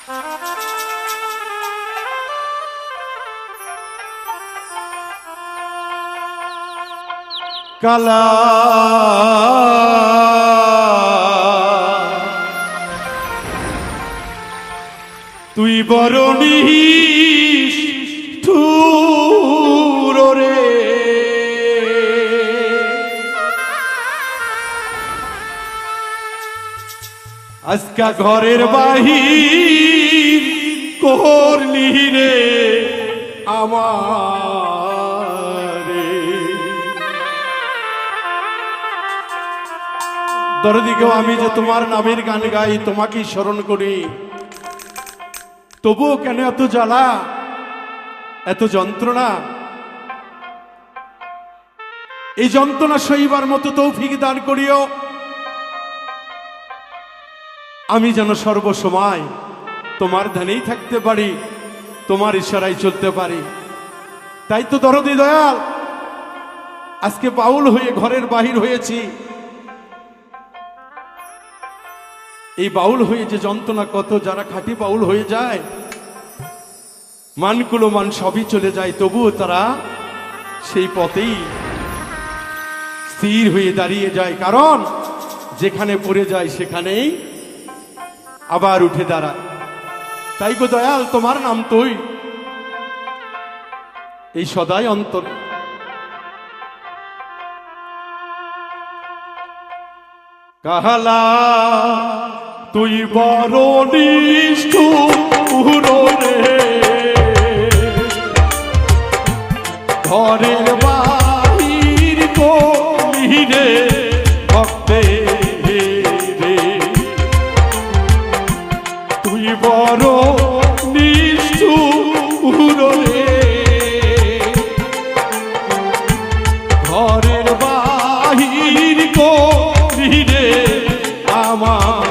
কালা তুই বড় নিষ্ঠুর রে, আজকা ঘরের বাহির করলি রে আমারে। দরদিকেও আমি যে তোমার নামের গান গাই, তোমাকেই স্মরণ করি, তবুও কেন এত জ্বালা, এত যন্ত্রণা? এই যন্ত্রণা সইবার মতো তৌফিক দান করিও, আমি যেন সর্বসময় তোমার ধ্যানেই থাকতে পারি, তোমার ইশারায় চলতে পারি। তাই তো দরদি দয়াল আজকে বাউল হয়ে ঘরের বাহির হয়েছি। এই বাউল হয়ে যে যন্ত্রণা কত, যারা খাঁটি বাউল হয়ে যায়, মানকুলো মান সবই চলে যায়, তবুও তারা সেই পথেই স্থির হয়ে দাঁড়িয়ে যায়, কারণ যেখানে পড়ে যায় সেখানেই আবার উঠে দাঁড়ায়। তাই গো দয়াল, তোমার নাম তুই এই সদাই অন্তর। কাহালা তুই বড় নিষ্ঠুর রে, ঘরের বাহির করলি রে ভক্তে রে, তুই বড় নিষ্ঠুর রে, ঘরের বাহির করলি রে আমারে।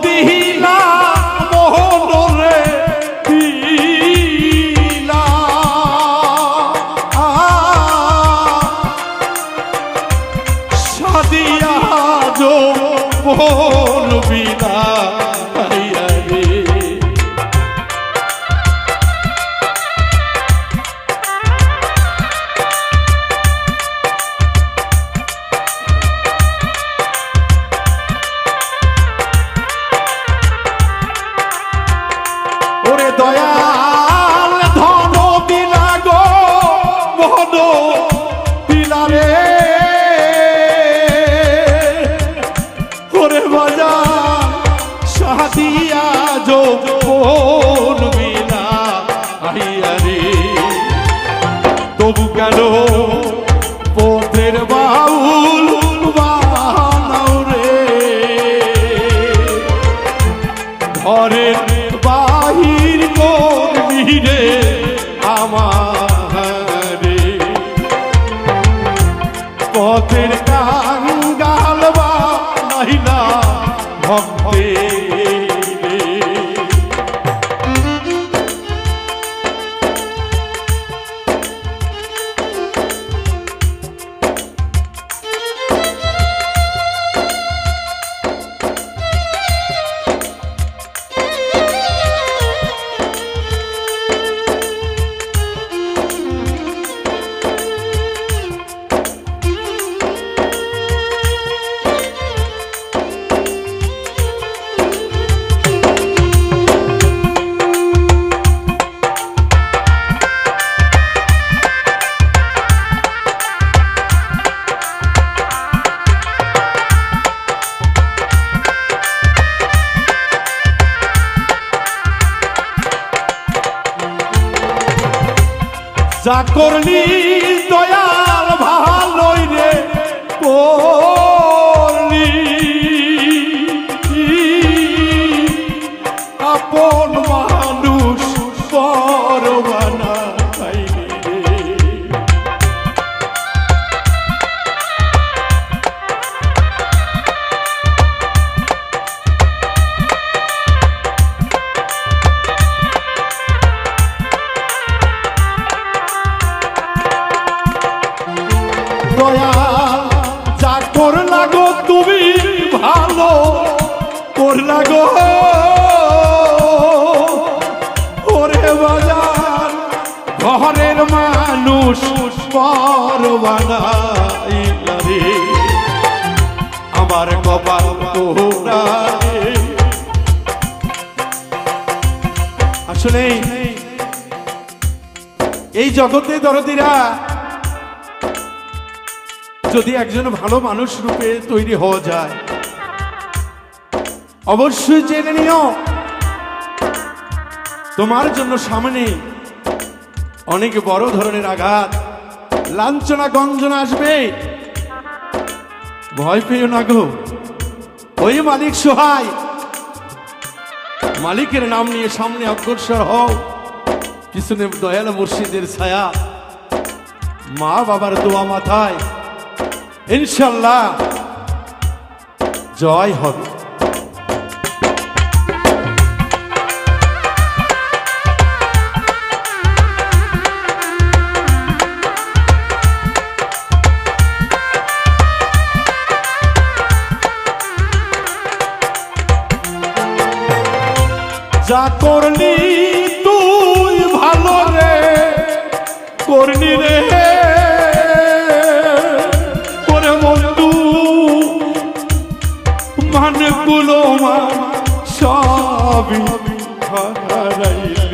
দিলা মোহন রে দিলা, সাদিয়া যো বলবি না রে, দয়াল ধন দিলা গো মোহন দিলা রে, ওরে বাজা সাদিয়া যো বলবি না রে, তবু কেন পথের বাউল বানাও রে, ঘরের বাহির করলি রে আমারে, পথের কাঙ্গাল বানাইলা ভক্তে রে। যা করলি দয়াল ভালোই রে করলি আপন মানুষ পর বানাইলি রে। দয়াল যা করলা গো তুমি ভালো করলা গো ওরে বাজার ঘরের মানুষ পর বানাইলা রে আমার কপাল পোড়া রে। আসলে এই জগতে দরদিরা যদি একজন ভালো মানুষ রূপে তৈরি হওয়া যায় অবশ্যই জেনে নিও তোমার জন্য সামনে অনেক বড় ধরনের আঘাত লাঞ্ছনা গঞ্জনা আসবে। ভয় পেও না গো, ওই মালিক সহায়, মালিকের নাম নিয়ে সামনে অগ্রসর হও। পিছনে দয়াল মুর্শিদের ছায়া, মা বাবার দোয়া মাথায়, ইনশাল্লাহ জয় হবে। যা করলি তুই ভালো রে করলি রে ওরে বন্ধু মানগুলো সবই হারাইল।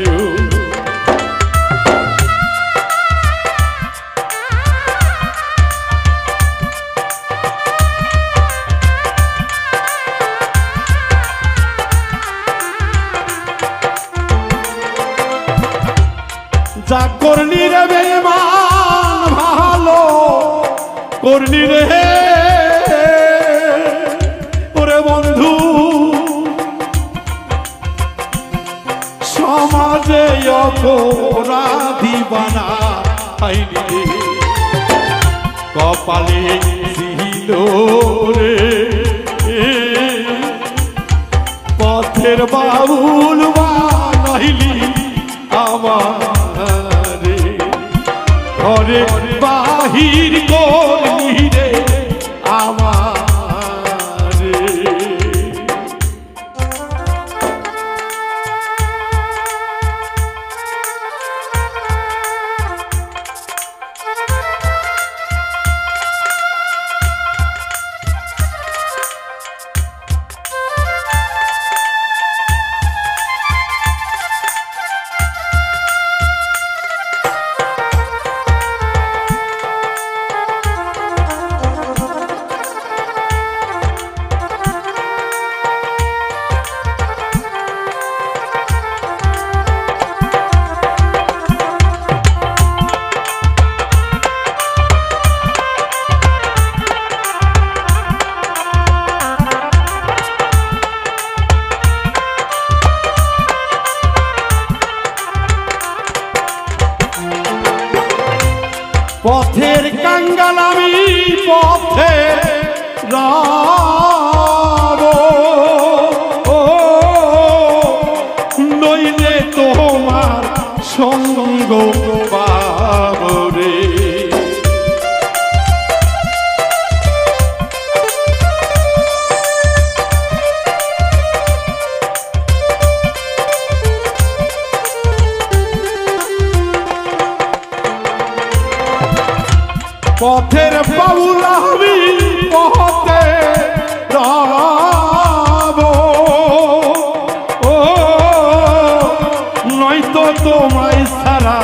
যা করলি রে বেঈমান ভালো করলি রে ওরে বন্ধু সমাজে অপরাধী বানাইলি রে কপালে ছিল রে পথের বাউল বানাইলি আমার ঘরে বাহির করলি রে আমার। পথের কাঙ্গাল আমি পথে রব নইলে তোমার সঙ্গ পাব রে। পথের বাউল আমি পথে রব নয়তো তোমায় ছাড়া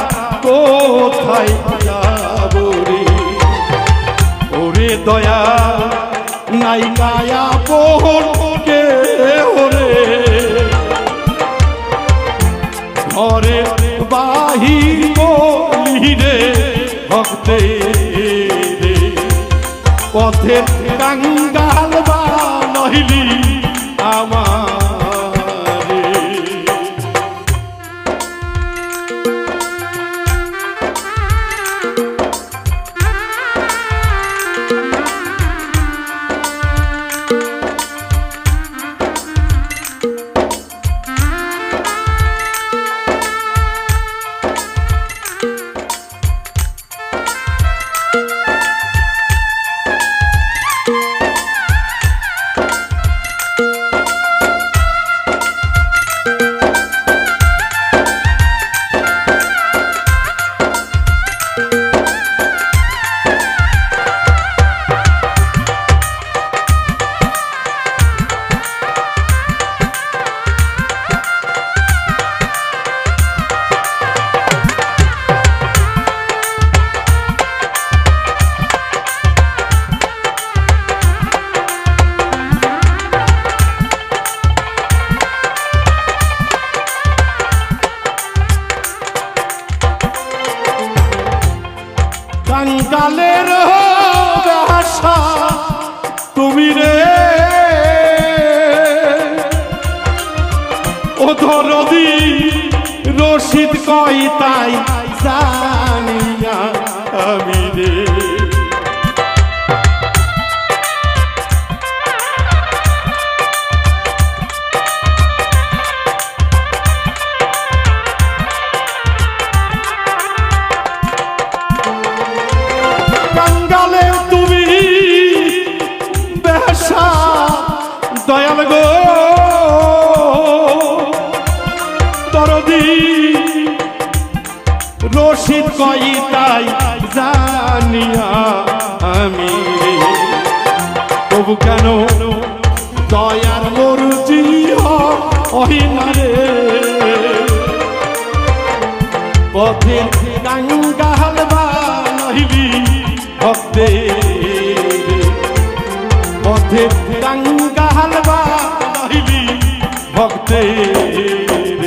কোথায় যাব রে ওরে দয়া নাই মায়া পোহকে ওরে ঘরে বাহির কলি রে পথের কাঙ্গাল বানাইলি আমারে। কাঙ্গালের ভাষা তুমি রে ও দরদি রশিদ কই তাই জানিয়া আমি রে। দয়াল গো দরদি রশিদ কই তাই জানিয়া আমি তবু কেন দয়ার মরুজি হয় না রে। পথের কাঙ্গাল বানাইলি ভক্তের, পথের কাঙ্গাল বানাইলি ভক্তের।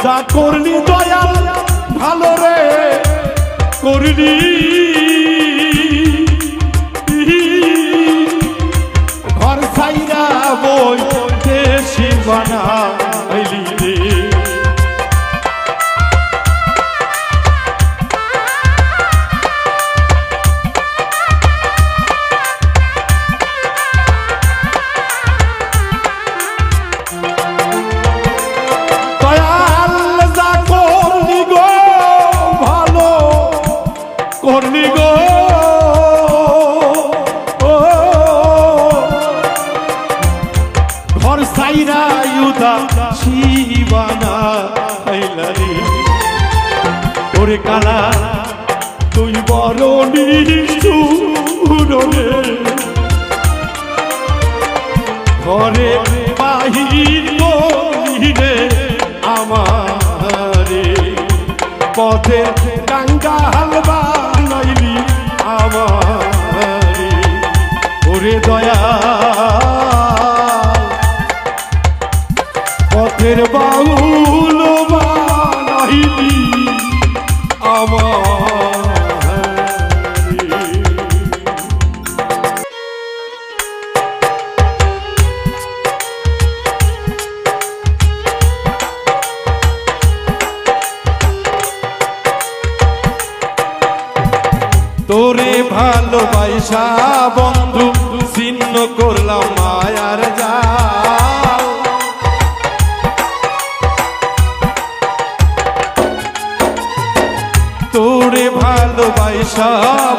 যা করলি দয়াল ভালো রে করলি, ঘর ছাইরা বই দেশি বানাইলি রে। করলি গো ঘর সাইরা ইউদা শিবানা আইলারি। ওরে কালা তুই বড় নিষ্ঠুর রে, ঘরে বাহির করিলে আমারে। পথে কাঙ্গাল বানাইলি আমারে। ওরে দয়া পথের বাউল বানাইলি আমারে। তোরে ভালোবাসা বন্ধু ছিন্ন করলাম মায়ার জাল। তোরে ভালোবাসা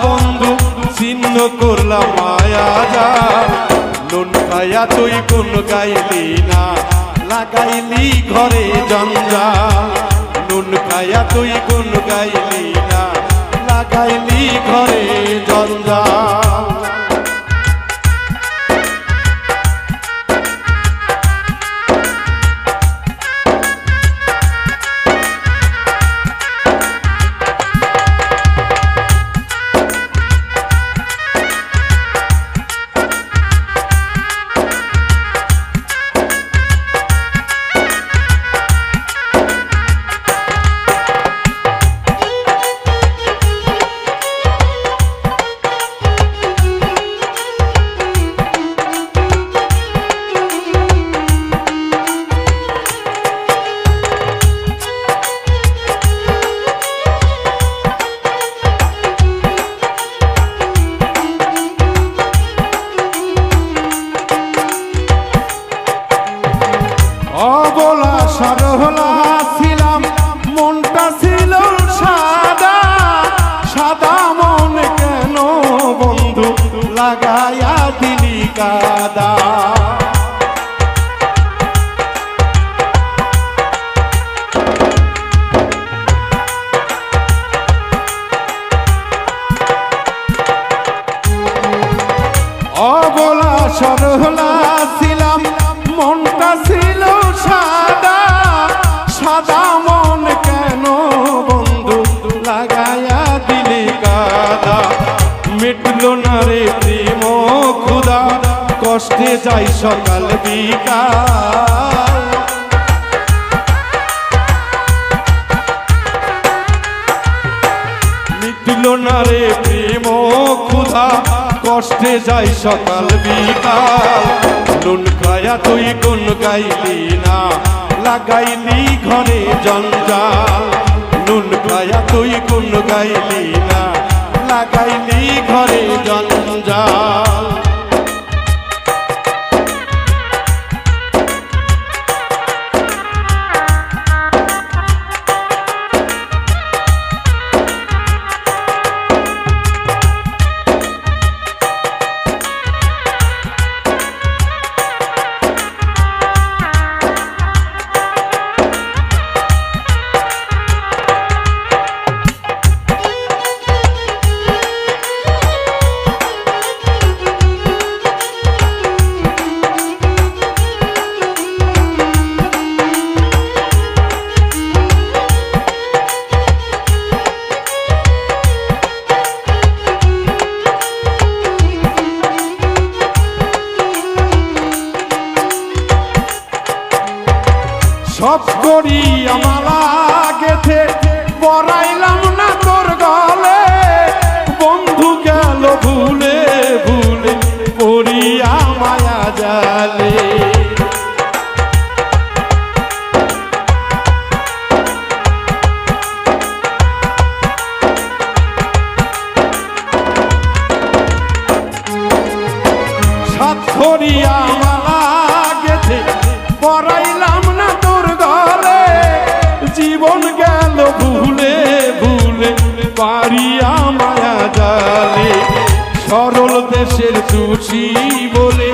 বন্ধু ছিন্ন করলাম মায়া জাল। নুন খায়া তুই কোন গাইলি না, লাগাইলি ঘরে জঞ্জাল। নুন খায়া তুই কোন গাইলি না, লাগাইলি ঘরে জঞ্জাল। সরলা ছিলাম মনটা ছিল সাদা সাদা মন কেন বন্ধু লাগায়া দিলি কাদা অবলা সরলা ছিলাম মনটা ছিল সাদা সাদা মন কেন বন্ধু লাগায়া দিলি কাদা মিটলো না রে প্রেম খুদা কষ্টে যাই সকাল বিকাল মিটলো না রে প্রেম খুদা কষ্টে যাই সকাল বিকাল নুন খায়া তুই গুন গাইলি না লাগাইলি ঘরে জঞ্জাল নুন খায়া তুই গুন গাইলি না লাগাইলি ঘরে জঞ্জাল সব করি আমালা গেথে পড়াইলাম না তোর গলে বন্ধু গেল ভুলে ভুলে পড়িয়া মায়া জালে সাত করিয়া আমালা গেথে পড়াইলাম না জীবন গেল ভুলে ভুলে পারিয়া মায়া জালে সরল দেশের তুষি বলে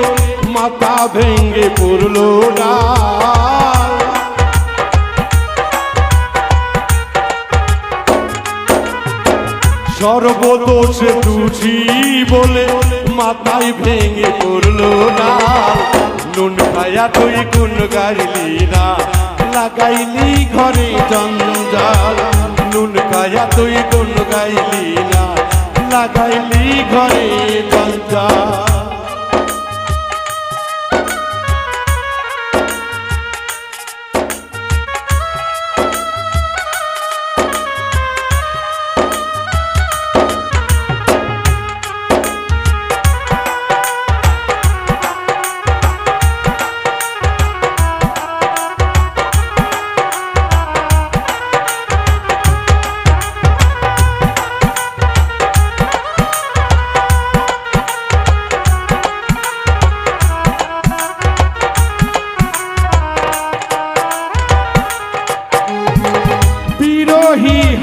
মাথা ভেঙ্গে পড়লো ডাল সর্বদোষে তুষি বলে মাথায় ভেঙ্গে পড়লো ডাল নুন খায়া তুই গুন গাইলি না লাগাইলি ঘরে জঞ্জাল নুন খায়া তুই গুন গাইলি না লাগাইলি ঘরে জঞ্জাল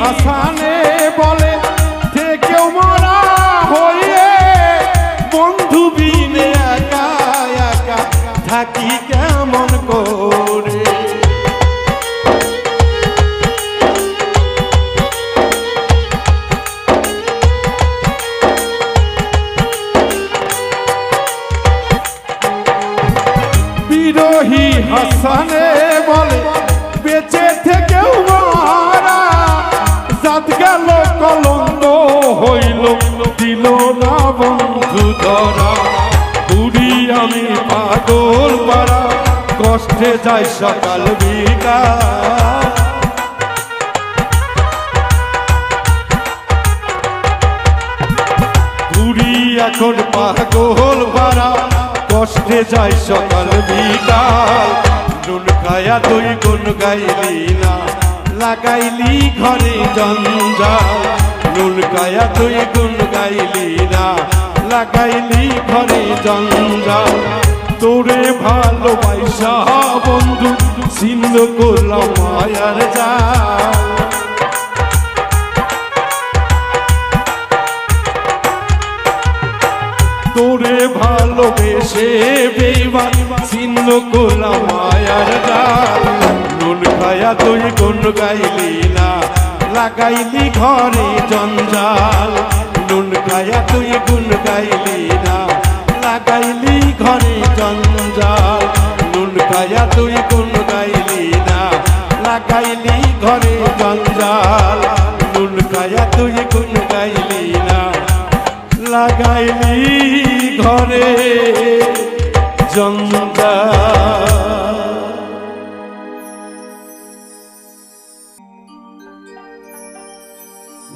হাসানে বলে থেকেও মরা হয়ে বন্ধু বিনে একা একা থাকি কেমন করে বিরোহী হাসানে বলে বেঁচে থেকেও মরা জাত গেল কলঙ্ক হইল দিল না বন্ধু ধরা বুড়ি আমি পাগল পারা কষ্টে যাই সকাল বিকাল বুড়ি এখন পাগল পারা কষ্টে যাই সকাল বিকাল নুন খায়া তুই গুন গাইলি না লাগাইলি ঘরে জঞ্জাল নুন খায়া তুই গুন গাইলি না লাগাইলি ঘরে জঞ্জাল তোরে ভালোবাসা বন্ধু ছিন্ন করলাম মায়ার জাল। তোরে ভালোবেসে বেঈমান ছিন্ন করলাম মায়ার জাল। নুন খায়া তুই গুণ গাইলি না, লাগাইলি ঘরে জঞ্জাল। নুন খায়া তুই গুণ গাইলি না, লাগাইলি ঘরে জঞ্জাল। নুন খায়া তুই গুণ গাইলি না, লাগাইলি ঘরে জঞ্জাল। নুন খায়া তুই গুণ গাইলি না, লাগাইলি ঘরে জঞ্জাল।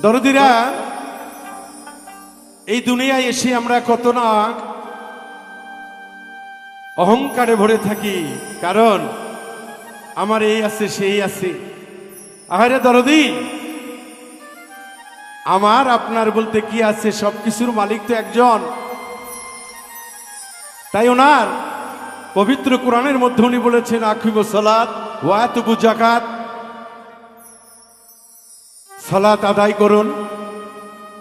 দরদিরা, এই দুনিয়ায় এসে আমরা কত না অহংকারে ভরে থাকি, কারণ আমার এই আছে সেই আছে। আহারে দরদি, আমার আপনার বলতে কি আছে, সবকিছুর মালিক তো একজন। তাই ওনার পবিত্র কোরআনের মধ্যে উনি বলেছেন আকিমুস সালাত ওয়া আতুবু যাকাত, সালাত আদায় করুন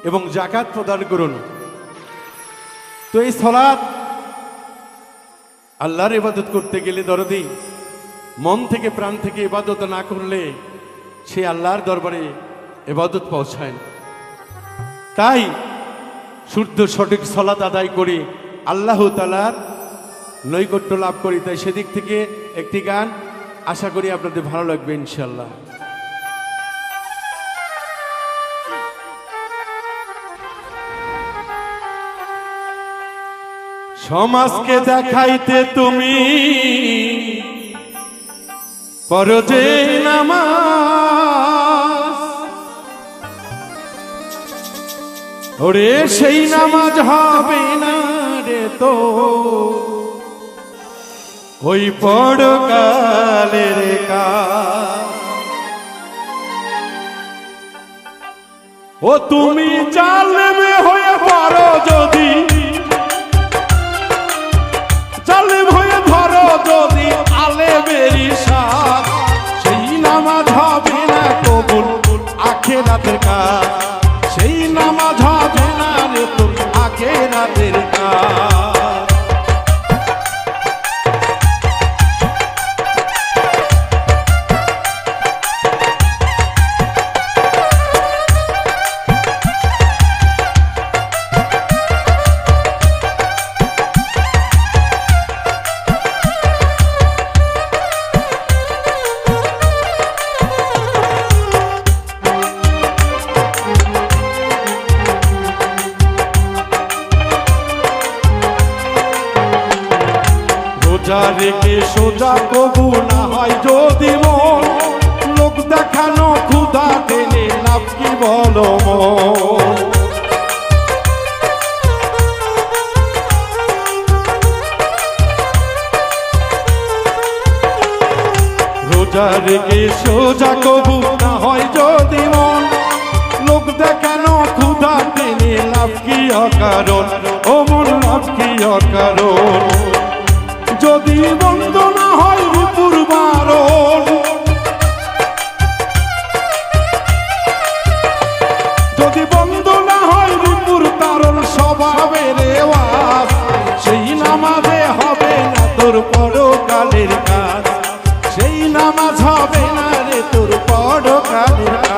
এবং যাকাত প্রদান করুন। তো এই সালাত আল্লাহর ইবাদত করতে গেলে দরদি মন থেকে প্রাণ থেকে ইবাদত না করলে সে আল্লাহর দরবারে ইবাদত পৌঁছায় না। তাই শুদ্ধ সঠিক সালাত আদায় করি, আল্লাহ তাআলার নৈকট্য লাভ করি। তাই সেদিক থেকে একটি গান আশা করি আপনাদের ভালো লাগবে ইনশাআল্লাহ। সমাজকে দেখাইতে তুমি পড়ো যে নামাজ, ওরে সেই নামাজ হবে না রে তো ওই পরকালের কাজ। ও তুমি জালেমে হয়ে পড়ো যদি, জালেম হয়ে ধরো যদি আলেমেরই সাথ, সেই নামাজ হবে না কবুল আখিরাতের কাজ। সেই নামাজ হবে না রে তোর আখিরাতের কাজ। রেখে সোজা কবু না হয় যদি মন, লোক দেখানো ক্ষুধা দেনে লাভ কি বলো মন। রোজা রেখে সোজা কবু না হয় যদি মন, লোক দেখানো ক্ষুধা দেনে লাভ কি অকারণ, ও মন লাভ কি অকারণ। যদি বন্ধ না হয় রূপুর বারণ, যদি বন্ধ না হয় রূপুর তারণ স্বভাবের রেওয়াজ, সেই নামাজে হবে না তোর পরকালের কাজ। সেই নামাজ হবে না রে তোর পরকালের কাজ।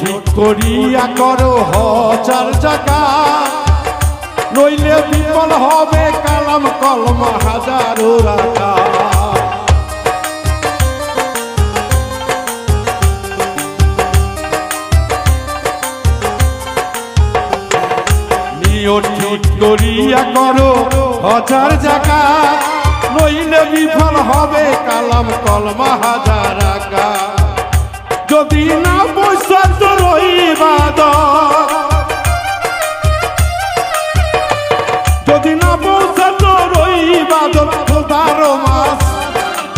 ঠিক করিয়া করো হজার জায়গা, নইলে বিফল হবে কালাম কলমা হাজারো রাখা। নিয়ত ঠিক করিয়া করো হাজার যাকাত, নইলে বিফল হবে কালাম কলমা হাজার রাকাত। যদি না পয়সা তোর ইবাদত, যদি না পয়সা তোর ইবাদত, খোদার মাস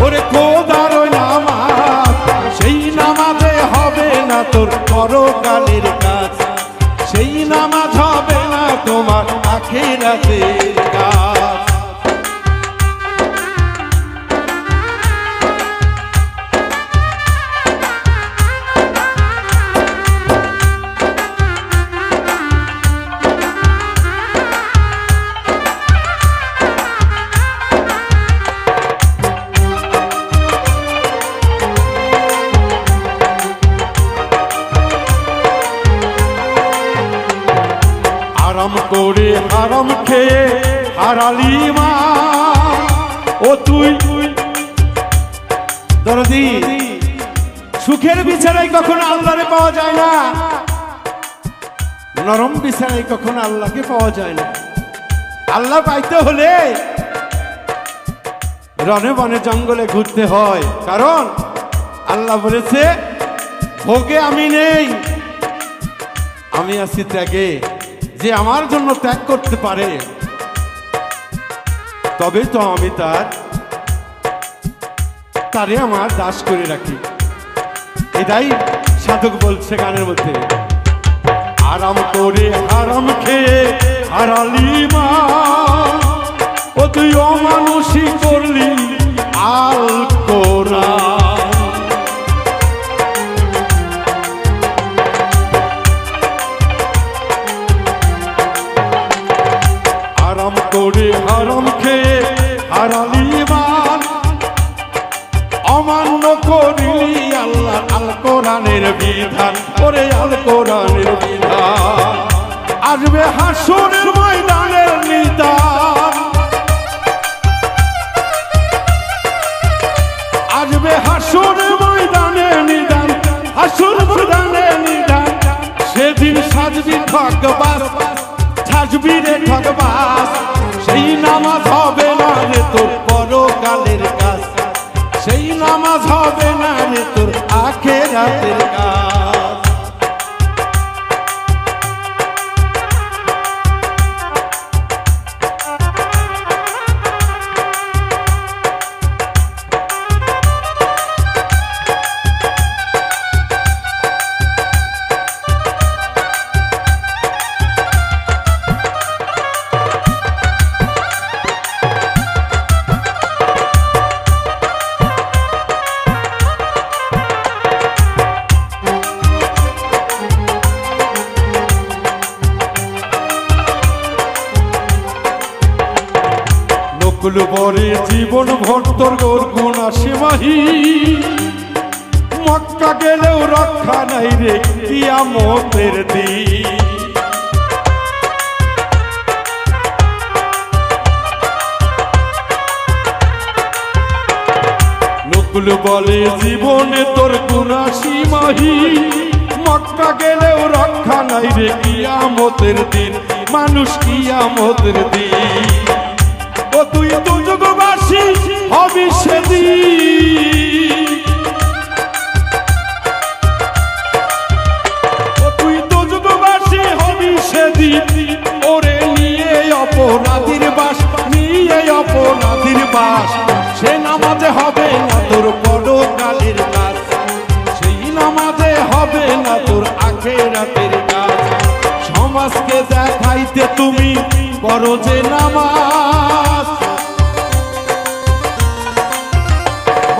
ওরে খোদার নামাজ, সেই নামাজে হবে না তোর পরকালের কাজ, সেই নামাজ হবে না তোমার আখিরাতের কাজ। হারাম করে হারাম খেয়ে হারালি মা, ও তুই দরদি সুখের বিছানায় কখনো আল্লাহরে পাওয়া যায় না, নরম বিছানায় কখনো আল্লাহকে পাওয়া যায় না। আল্লাহ পাইতে হলে রনে বনে জঙ্গলে ঘুরতে হয়, কারণ আল্লাহ বলেছে ভোগে আমি নেই, আমি আছি ত্যাগে। যে আমার জন্য ত্যাগ করতে পারে তবে তো আমি তারে আমার দাস করে রাখি। এটাই সাধক বলছে গানের মধ্যে, আরাম করে হারাম খেয়ে হারালি মা, ও তুই অমানুষী করলি আল কোরআন। হারাম করে হারাম খেয়ে হারালি মান, অমান্য করিলি আল্লাহ আল কোরআনের বিধান, ওরে আল কোরআনের বিধান। আসবে হাসরের ময়দানের নিদান, আসবে হাসরের ময়দানের নিদান, হাসর ময়দানের নিদান। সেদিন সাজবি ঠকবাস, সাজবি রে ঠকবাস, সেই নামাজ হবে না রে তোর পরকালের কাজ, সেই নামাজ হবে না রে তোর আখিরাতের কাজ। বরে জীবন ভর তোর গুণা সীমাহি, মক্কা গেলেও রক্ষা নাই রে কিয়ামতের দিন। নকুল বলে জীবনে তোর গুণা সীমাহি, মক্কা গেলেও রক্ষা নাই রে কিয়ামতের দিন, মানুষ কিয়ামতের দিন। ও তুই দুর্যোগবাসী হবি সেদিন, ও তুই দুর্যোগবাসী হবি সেদিন। ওরে নিয়ে অপরাধীর বাস, নিয়ে অপরাধীর বাস, সে নামাজে হবে না তোর পরকালের কাজ, সেই নামাজে হবে না তোর আখিরাতের কাজ। সমাজকে দেখাইতে তুমি বড় যে নামাজ,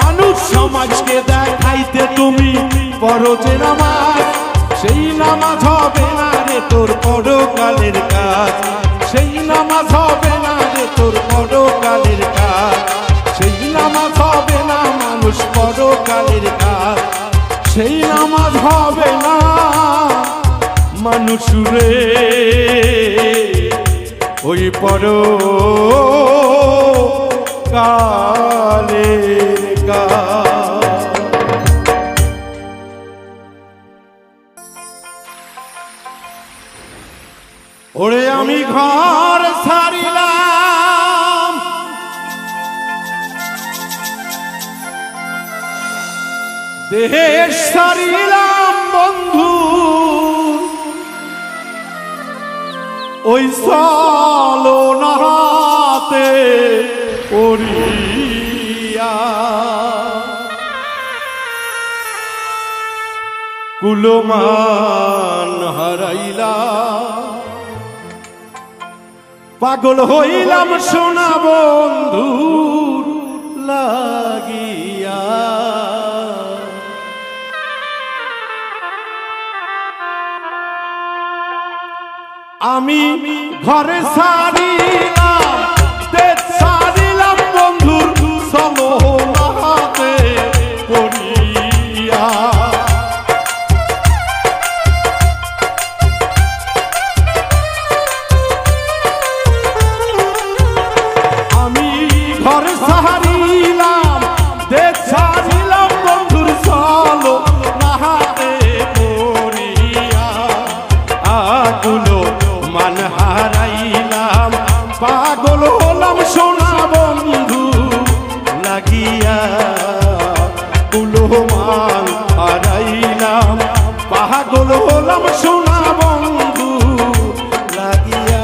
মানুষ সমাজকে দেখাইতে তুমি বড় যে নামাজ, সেই নামাজ হবে না রে তোর পরকালের কাজ, সেই নামাজ হবে না রে তোর পরকালের কাজ, সেই নামাজ হবে না মানুষ পরকালের কাজ, সেই নামাজ হবে না মানুষ রে ওই পরকালের কাজ। ওরে আমি ঘর ছাড়িলাম দেশ সারিলাম বন্ধু ওই চলো নাহাতে পড়িয়া কুলমান হারাইলা পাগল হইলাম সোনা বন্ধুর লাগিয়া আমি ঘরে ছাড়িলাম দেশ ছাড়িলাম বন্ধুর চলো নাহাতে পড়িয়া ঘরে ছাড়িলাম দেশ ছাড়িলাম বন্ধুর চলো নাহাতে পড়িয়া আকুলো মান হারাইলাম পাগল হলাম সোনা বন্ধু লাগিয়া কুলো মান হারাইলাম পাগল হলাম সোনা বন্ধু লাগিয়া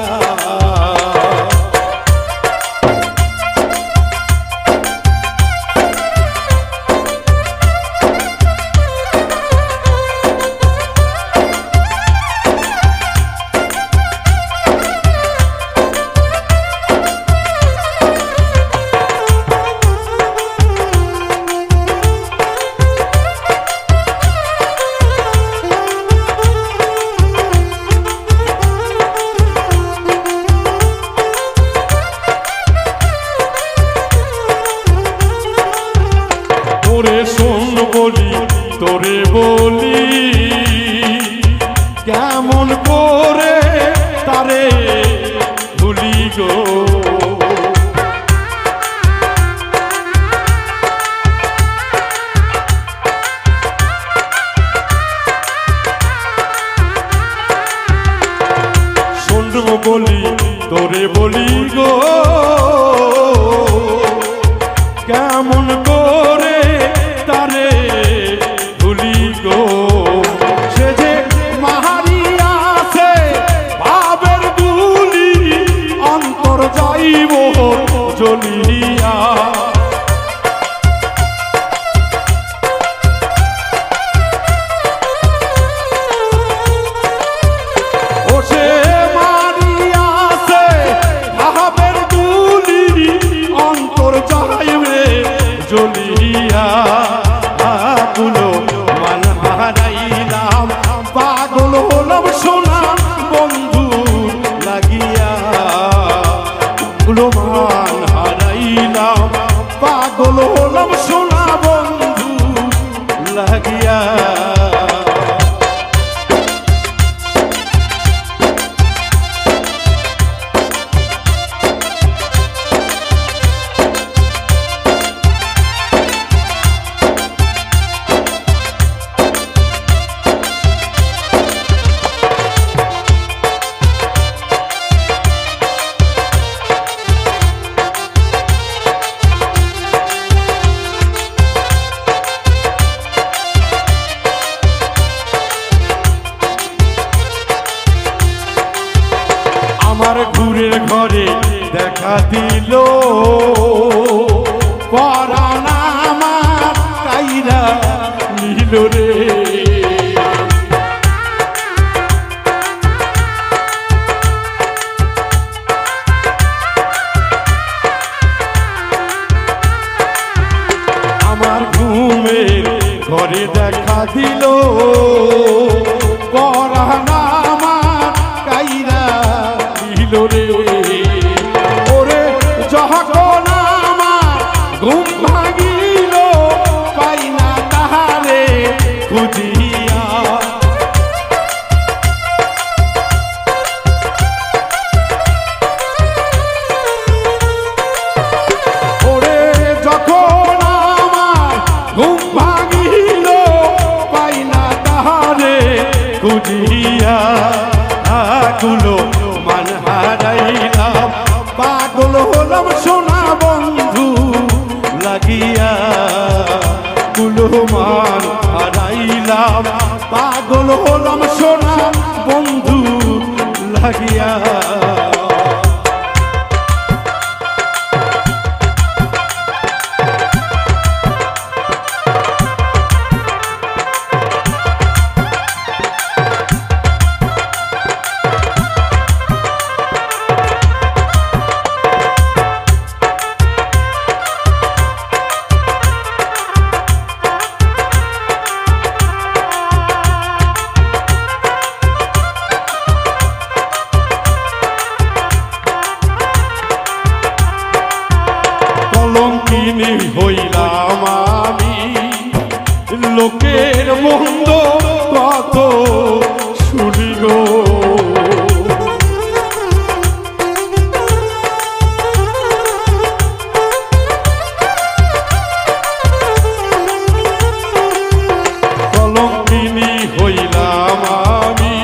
তোরে শোন বলি তোরে বলি কেমন করে তারে ভুলি গো শোন বলি তোরে বলি গো কেমন করে তারে ভুলি গো সে যে মাহারিয়াছে ভাবের দুলি অন্তর যাইব জ্বলিয়া ও সে মারিয়াছে ভাবের দুলি অন্তর যাইবে জ্বলিয়া আকুলো মান হারাইলাম পাগল হলাম সোনা বন্ধু লাগিয়া আকুলো মান হারাইলাম পাগল হলাম সোনা বন্ধু লাগিয়া আমার ঘুরের ঘরে দেখা দিল পরাণ আমার কাইরা নিল রে আমার ঘুমের ঘরে দেখা দিল পরাণ আমার কাইরা রে ওরে যখন আমার ঘুম ভাঙিল পাই না তাহারে খুঁজিয়া ওরে যখন আমার ঘুম ভাঙিল পাই না তাহারে খুঁজিয়া হইলাম আমি, লোকের মন্দ কত শুনি গো। কলঙ্কিনী হইলাম আমি,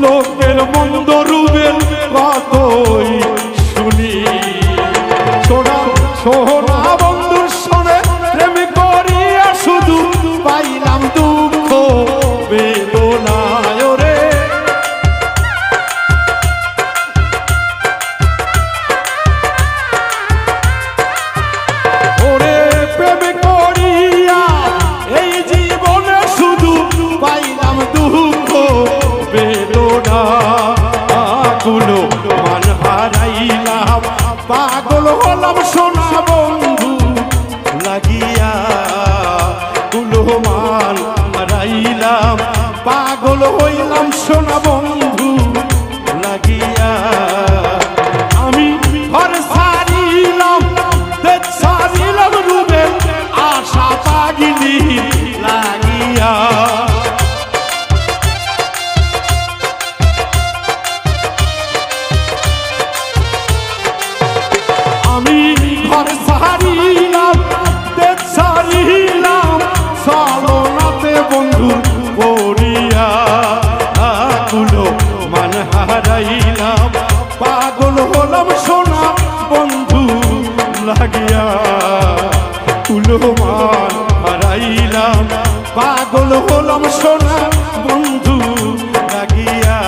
লোকের মন্দ রূপের কতই শুনি। সোনা সোনা বন্ধুর সনে প্রেম করিয়া শুধু পাইলাম দুঃখ বেদনায় রে। ওরে প্রেম করিয়া এই জীবনে শুধু পাইলাম দুঃখ বেদনা। গুলো মান হারাইলাম, পাগল হলাম সোনা বন্ধু লাগিয়া। গুলো মান হারাইলাম, পাগল হইলাম সোনা বন্ধু লাগিয়া। আমি ঘর ছাড়িলাম, দেশ ছাড়িলাম রূপে আশা পাগিনী লাগিয়া। আমি ঘর ছাড়িলাম, দেশ ছাড়িলাম, ছলনাতে বন্ধু পড়িয়া। গুলো মান হারাইলাম, পাগল হলাম সোনা বন্ধু লাগিয়া। গুলো মান হারাইলাম, পাগল হলাম সোনা বন্ধু লাগিয়া।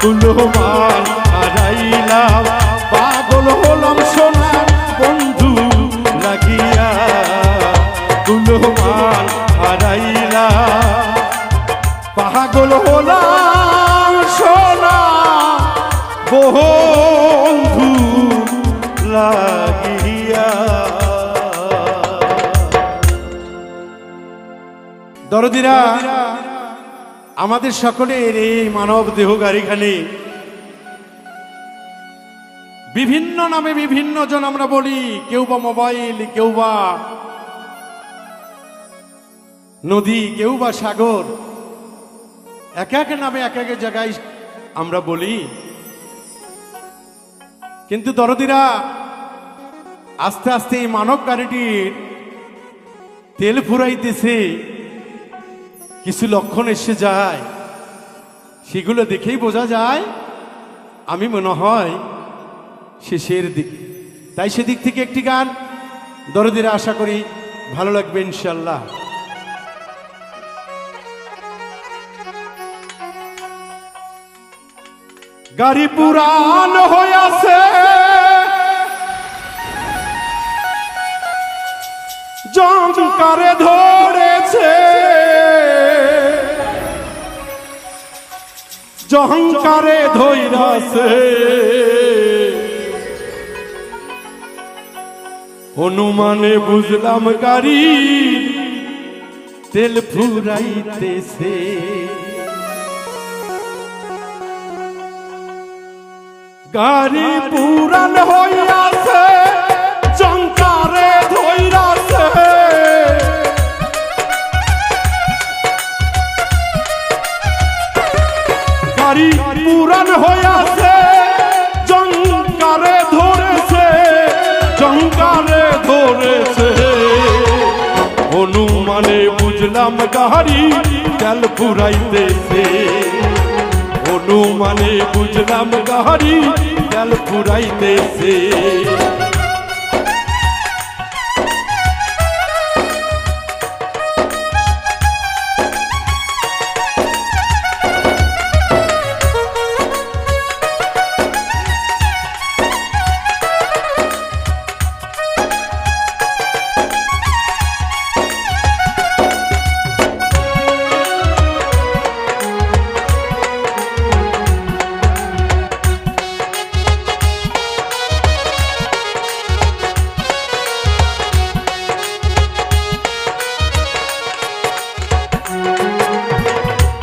গুলো মান হারাইলাম, পাগল হলাম সোনা বন্ধু লাগিয়া। গুলো মান হারাইলাম, পাগল হলাম সোনা বন্ধু লাগিয়া। দরদিরা, আমাদের সকলের এই মানব দেহ গাড়িখানি বিভিন্ন নামে বিভিন্ন জন আমরা বলি। কেউ বা মোবাইল, কেউ বা নদী, কেউ বা সাগর, এক এক নামে এক এক জায়গায় আমরা বলি। কিন্তু দরদিরা, আস্তে আস্তে এই মানব গাড়িটির তেল ফুরাইতেছে, কিছু লক্ষণ এসে যায়, সেগুলো দেখেই বোঝা যায় আমি মনে হয় শেষের দিকে। তাই সেদিক থেকে একটি গান দরদিরা আশা করি ভালো লাগবে ইনশাল্লাহ। গাড়ি পুরান হইয়াছে, জংকারে ধরেছে, জংকারে ধইরাছে। অনুমানে বুঝলাম গাড়ি তেল ফুরাইতেছে। গাড়ি পুরান হইয়াছে, জংকারে ধইরাছে। গাড়ি পুরান হইয়াছে, জংকারে ধরেছে, জংকারে ধরেছে। অনুমানে বুঝলাম গাড়ি তেল ফুরাইতেছে। অনুমানে বুঝলাম গাড়ি তেল ফুরাইতেছে।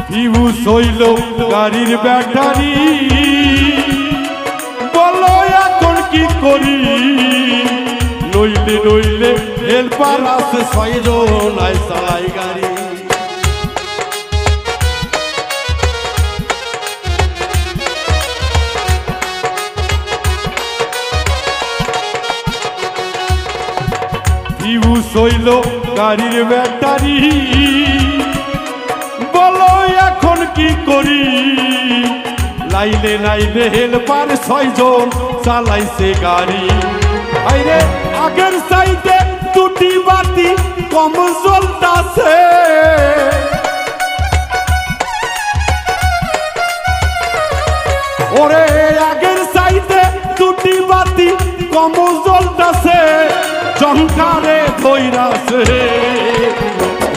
ফিউজ হইল গাড়ির ব্যাটারি, বলো এখন কি করি, নইলে নইলে হেল্পার আছে 6 জন আই চালাই গাড়ি। ফিউজ হইল গাড়ির ব্যাটারি, বলো এখন কি করি? লাইলে নাইলে হেল্পার 6 জন চালাইছে গাড়ি। আইরে আগের সাইডে দুটি বাতি কম জ্বলতাছে, ওরে আগের সাইডে দুটি বাতি কম জ্বলতাছে, জংকারে ধইরাছে।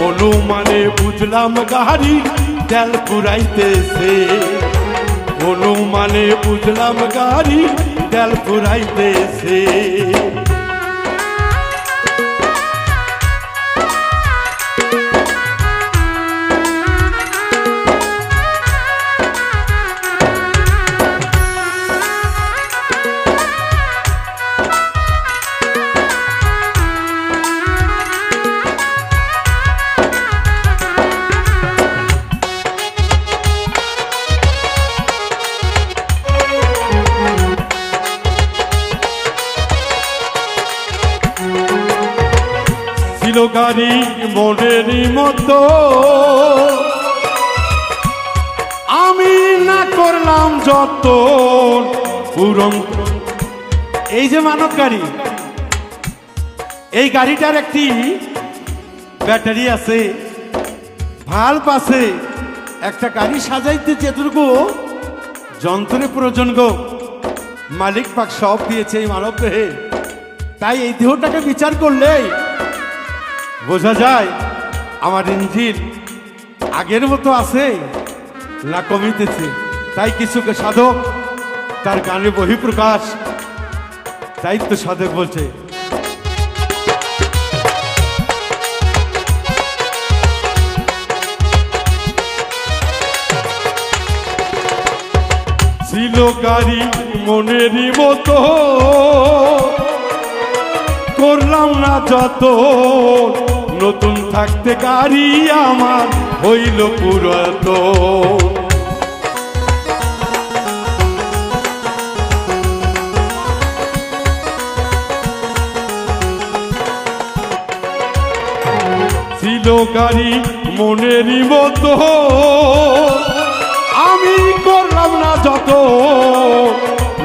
অনুমানে বুঝলাম গাড়ি তেল পুরাইতেছে, অনুমানে বুঝলাম গাড়ি তেল পুরাইতেছে। ছিল গাড়ি মনেরই মতো, আমি না করলাম যত পুরন। এই যে মানব গাড়ি, এই গাড়িটার একটি ব্যাটারি আছে, ভাল্ব আছে। একটা গাড়ি সাজাইতে যেটুকু যন্ত্রের প্রয়োজন গো, মালিক পাক সব দিয়েছে এই মানব দেহে। তাই এই দেহটাকে বিচার করলেই বোঝা যায় আমার ইঞ্জিন আগের মতো আছে না কমিতেছে। তাই কিছু সাধক তার গানে বহিঃপ্রকাশ, তাই তো সাধক বলছে, ছিল গাড়ি মনেরই মতো, করলাম না যত, নতুন থাকতে গাড়ি আমার হইল পুরাতন। ছিল গাড়ি মনেরই মতো, আমি করলাম না যত,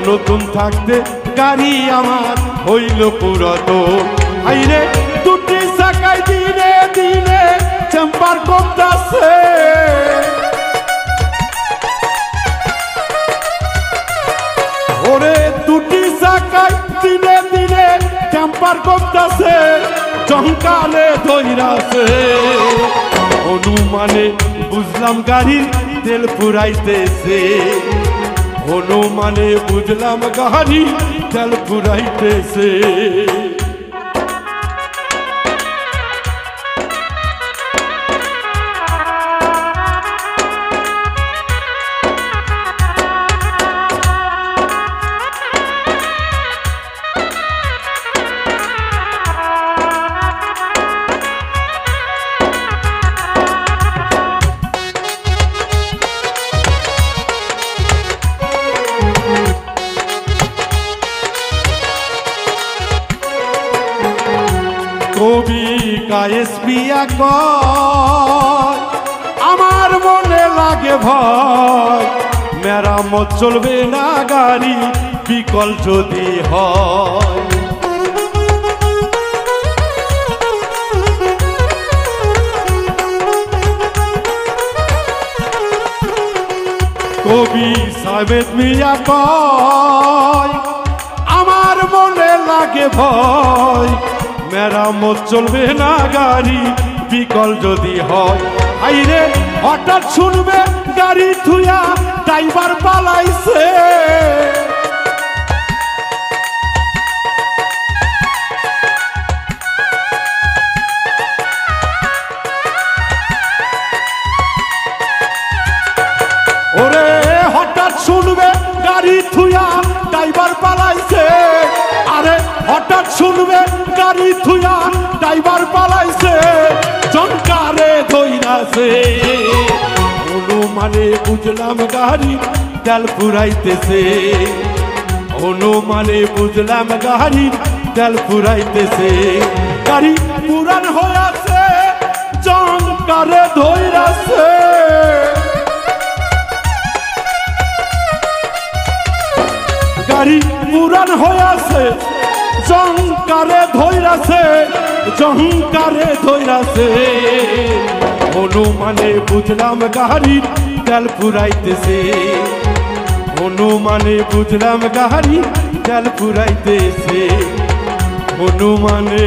নতুন থাকতে গাড়ি আমার হইল পুরাতন। আইরে দুটি চাকায় দিনে দিনে চেম্বার কমতাছে, ওরে দুটি চাকায় দিনে দিনে চেম্বার কমতাছে, জংকারে ধইরাছে। অনুমানে বুঝলাম গাড়ির তেল পুরাইতেছে, অনুমানে বুঝলাম গাড়ি তেল পুরাইতেছে। কবি কায়েস পিয়া কয়, আমার মনে লাগে ভয়, মেরামত চলবে না গাড়ি বিকল যদি হয়। কবি সাবেদ মিয়া কয়, আমার মনে লাগে ভয়, মেরামত চলবে না গাড়ি বিকল যদি হয়। আইরে হঠাৎ শুনবে গাড়ি থুয়া ড্রাইভার পালাইছে, ওরে হঠাৎ শুনবে গাড়ি থুয়া ড্রাইভার পালাইছে, আরে হঠাৎ শুনবে গাড়ি থুয়া ড্রাইভার পালাইছে, জনকারে ধইরাছে। অনুমানে বুঝলাম গাড়ি তেল ফুরাইতেছে, অনুমানে বুঝলাম গাড়ি তেল ফুরাইতেছে। গাড়ি পুরান হইয়াছে, জনকারে ধইরাছে। গাড়ি পুরান হইয়াছে, জংকারে ধইরাছে, জংকারে ধইরাছে। অনুমানে বুঝলাম গাড়ি তেল ফুরাইতেছে, অনুমানে বুঝলাম গাড়ি তেল ফুরাইতেছে। অনুমানে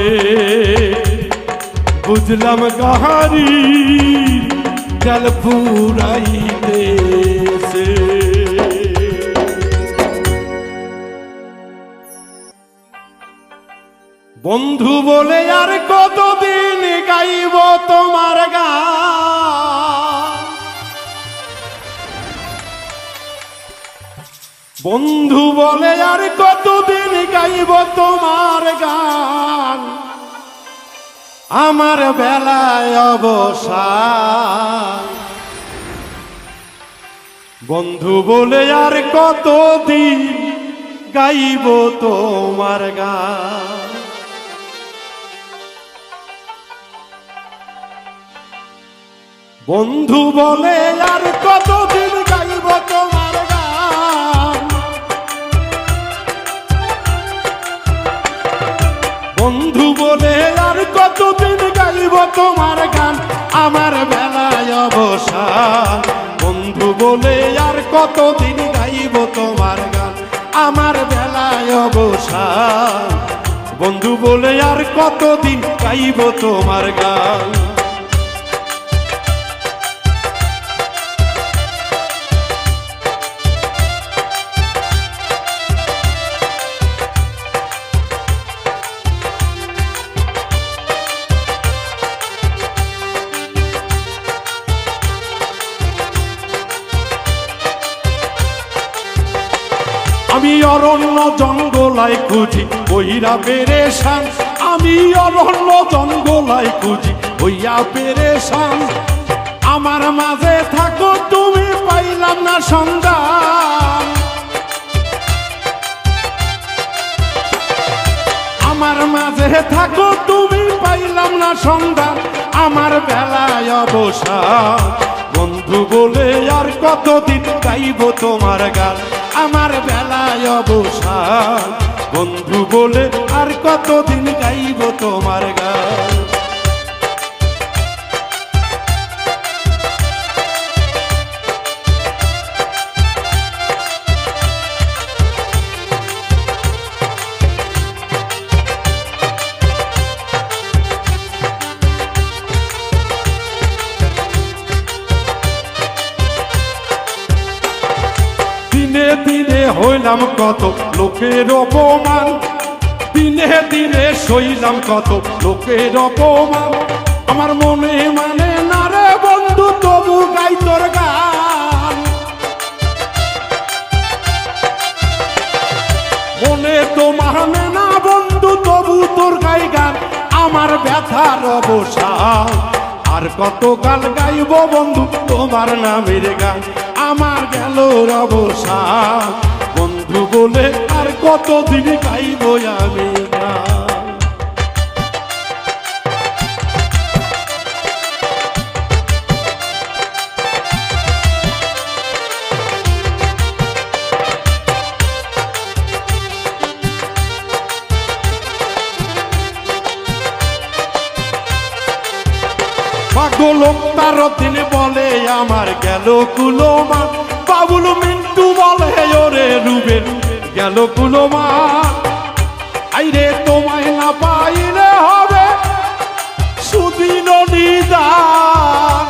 বুঝলাম গাড়ি তেল ফুরাইতেছে। বন্ধু বলে আর কতদিন গাইব তোমার গান, বন্ধু বলে আর কতদিন গাইব তোমার গান। আমার বেলায় অবসান, বন্ধু বলে আর কতদিন গাইব তোমার গান। বন্ধু বলে আর কতদিন গাইব তোমার গান, বন্ধু বলে আর কতদিন গাইব তোমার গান। আমার বেলায় অবসান, বন্ধু বলে আর কতদিন গাইব তোমার গান। আমার বেলায় অবসান, বন্ধু বলে আর কতদিন গাইব তোমার গান। আমি অরণ্য জঙ্গলায় খুঁজি হইয়া পেরেশান, আমি অরণ্য জঙ্গলায় খুঁজি হইয়া পেরেশান। আমার মাঝে থাকো তুমি পাইলাম না সন্ধান, আমার মাঝে থাকো তুমি পাইলাম না সন্ধান। আমার বেলায় অবসান, বন্ধু বলে আর কতদিন গাইব তোমার গান। আমার বেলায় অবসান, বন্ধু বলে আর কতদিন গাইব তোমার গান। দিনে দিনে হইলাম কত লোকের অপমান, দিনে দিনে সইলাম কত লোকের অপমান। আমার মনে মানে না রে বন্ধু তবু গাই তোর গান, মনে তো মানে না বন্ধু তবু তোর গাই গান। আমার ব্যথার অবসান, আর কত গাল গাইব বন্ধু তোমার নামের গান। আমার গেল অবসান, বন্ধু বলে আর কতদিন গাইব আমি গান। পাগল তার দিন বলে আমার গেল কুলোমা, বাবুল মিন্টু বলে ওরে রুবেল গেল কুলোমা। আইরে তোমায় না পাইলে হবে সুদিন নিদান,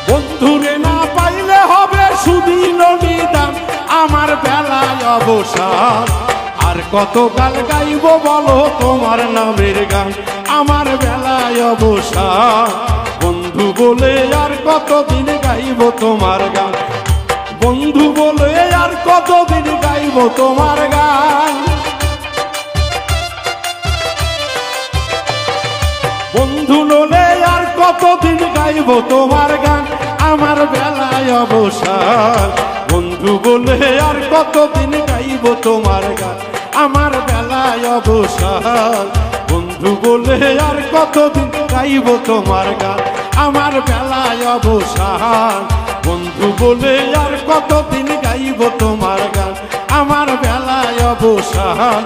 বন্ধুরে না পাইলে হবে সুদিন নিদান। আমার বেলায় অবসান, আর কত গাল গাইব বলো তোমার নামের গান। আমার বেলায় অবসান, বন্ধু বলে আর কতদিন গাইব তোমার গান। বন্ধু বলে আর কতদিন গাইব তোমার গান, বন্ধু বলে আর কতদিন গাইব তোমার গান, আমার বেলায় অবসান। বন্ধু বলে আর কতদিন গাইব তোমার গান, আমার বেলায় অবসান। বন্ধু বলে আর কতদিন গাইব তোমার গান, আমার বেলায় অবসান। বন্ধু বলে আর কতদিন গাইব তোমার গান, আমার বেলায় অবসান।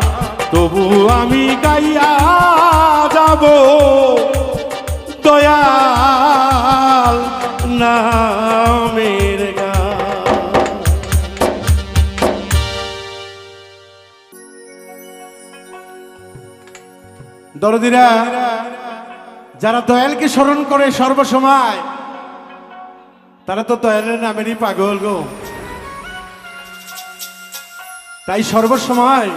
তবু আমি গাইয়া যাব দয়াল নামের গান। দরদিরা, যারা দয়ালকে স্মরণ করে সর্বসময়, তারা তো দয়ালের নামেরই পাগল গো। তাই সর্বসময়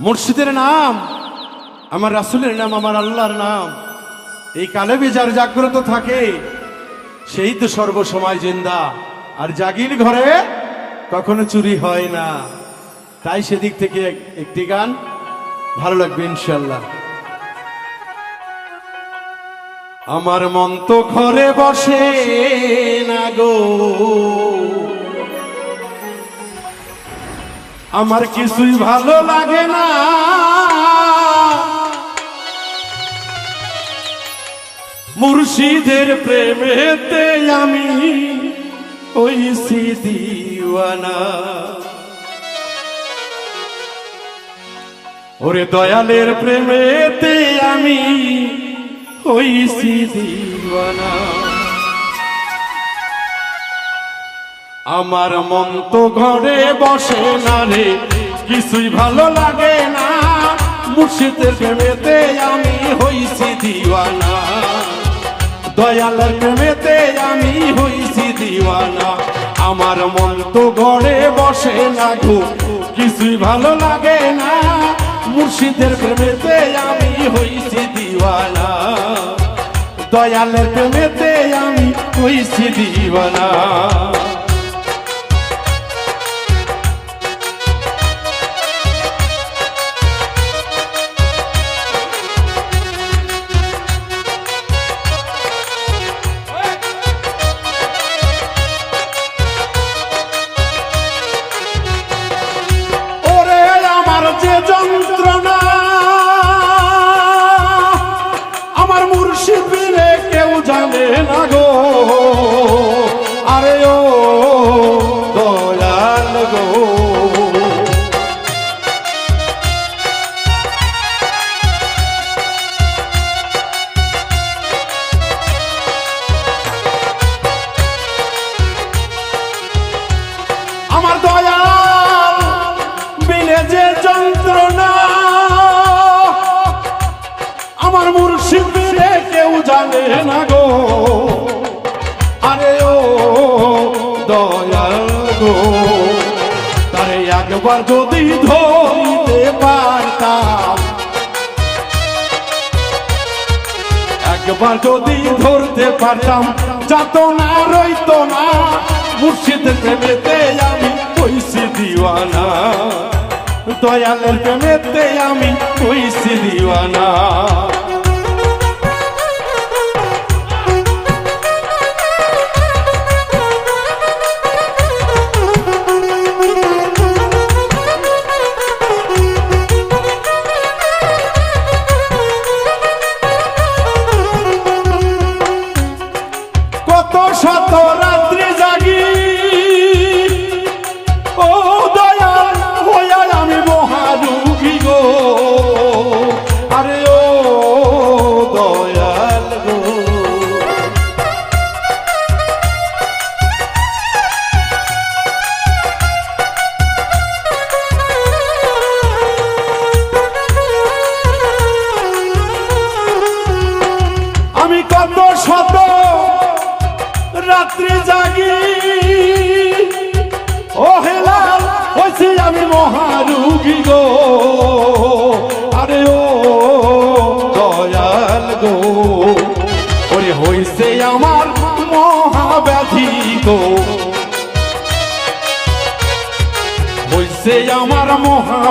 মুর্শিদের নাম, আমার রাসূলের নাম, আমার আল্লাহর নাম এই কালেবে যার জাগ্রত থাকে, সেই তো সর্বসময় জিন্দা। আর জাগির ঘরে কখনো চুরি হয় না। তাই সেদিক থেকে একটি গান ভালো লাগবে ইনশাল্লাহ। আমার মন তো ঘরে বসে না গো, আমার কিছুই ভালো লাগে না, মুর্শিদের প্রেমেতে আমি হইছি দিওয়ানা। ওরে দয়ালের প্রেমেতে আমি হইছি দিওয়ানা। আমার মন তো ঘরে বসে না রে, কিছুই ভালো লাগে না, মুর্শিদের প্রেমেতে আমি হইছি দিওয়ানা। দয়ালের প্রেমেতে আমি হইছি দিওয়ানা। আমার মন তো ঘরে বসে না গো, কিছুই ভালো লাগে না, মুর্শিদের প্রেমেতে আমি হইছি দিওয়ানা। দয়ালের প্রেমেতে আমি হইছি দিওয়ানা। যে যন্ত্রণা আমার মুর্শিদ বিনে কেউ জানে না গো, আরে ও দয়াল গো। আমার দয়াল বিনে যে যন্ত্রণা আমার মুর্শিদ বিনে কেউ জানে না গো, আরে ও দয়াল গো। তারে একবার যদি ধরতে পারতাম, একবার যদি ধরতে পারতাম, যত না রইতো না, মুর্শিদের প্রেমেতে আমি হইছি দিওয়ানা। দয়ালের প্রেমেতে আমি হইছি দিওয়ানা। কত শত রাত্রি জাগি ও দয়াল হইয়া আমি মহারুগী গো, আরে ও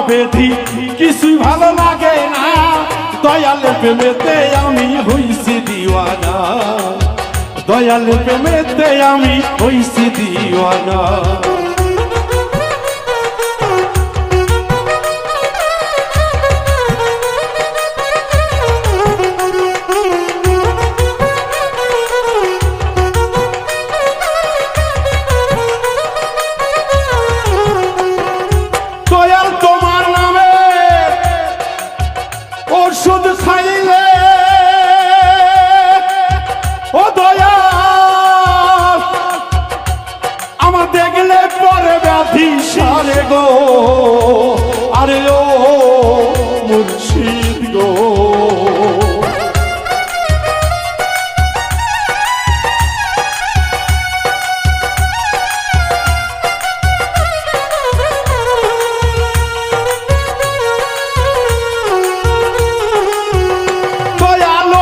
বেধি কিছুই ভালো লাগে না, দয়াল প্রেমেতে আমি হইছি দিওয়ানা, দয়াল প্রেমেতে আমি হইছি দিওয়ানা। ওষুধ খাইলে ও দয়াল আমার দেখলে পরে ব্যাধি সারে গো, আরে ও মুর্শিদ গো।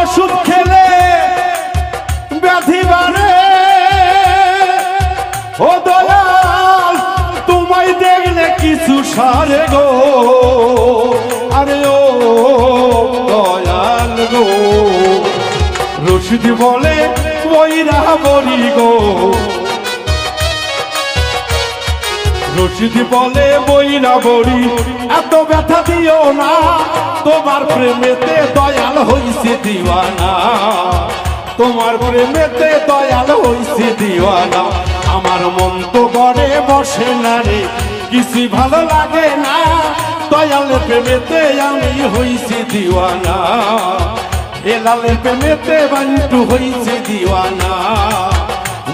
ওষুধ খেলে ব্যাধি বাড়ে ও দয়াল তোমায় দেখলে কিছু সারে গো, আরে ও দয়াল গো। রশিদ বলে বইরা বড়ি গো, রশিদ বলে বইরা বড়ি এত ব্যথা দিও না, তোমার প্রেমেতে দয়াল হইছে দিওয়ানা, তোমার প্রেমেতে দয়াল হইছে দিওয়ানা। আমার মন তো গড়ে বসে না রে, কিছুই ভালো লাগে না, দয়াল প্রেমেতে আমি হইছি দিওয়ানা, হেলালের প্রেমেতে বান্টু হইছে দিওয়ানা,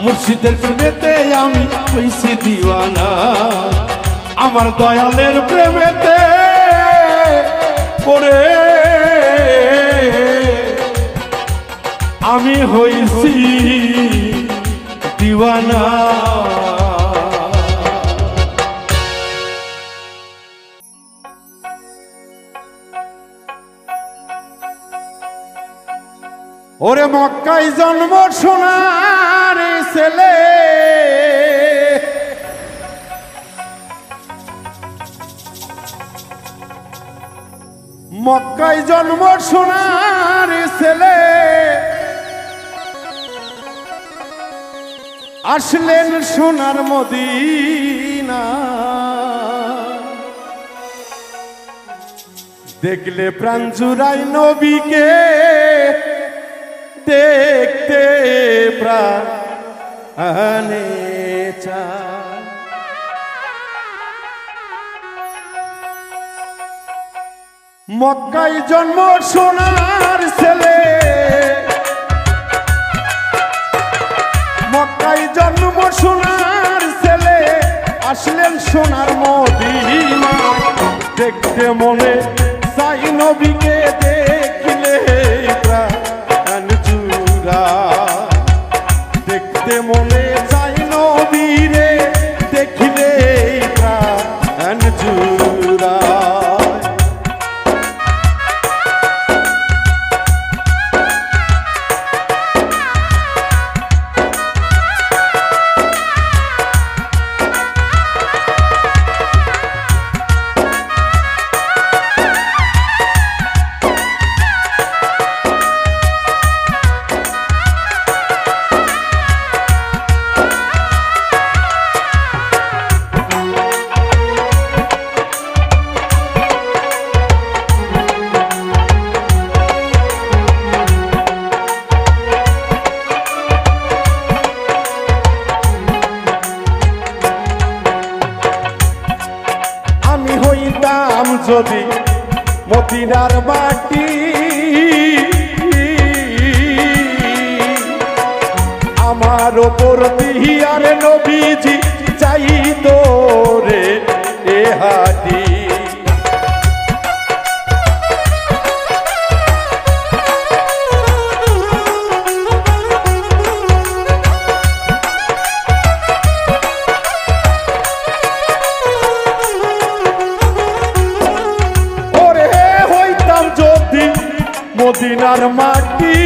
মুর্শিদের প্রেমেতে আমি হইছি দিওয়ানা, আমার দয়ালের প্রেমেতে পড়ে আমি হইছি দিওয়ানা। ওরে মক্কায় জন্ম সোনার ছেলে, মক্কায় জন্ম সোনার ছেলে, আসলেন সোনার মদিনা, দেখলে প্রাণ জুড়াই নবীকে, দেখতে প্রাণে চায়। মক্কায় জন্ম সোনার ছেলে, মক্কায় জন্ম সোনার ছেলে, আসলেন সোনার মদিনা, দেখতে মনে চাই নবীকে, দেখলে প্রাণ জুড়ায়, দেখতে মনে চাই নবীরে, দেখলে প্রাণ জুড়ায়। যদি মদিনার মাটি, আমার ওপর দিয়ার নবীজি চাইতো রে এ হাটি। মদিনার মাটি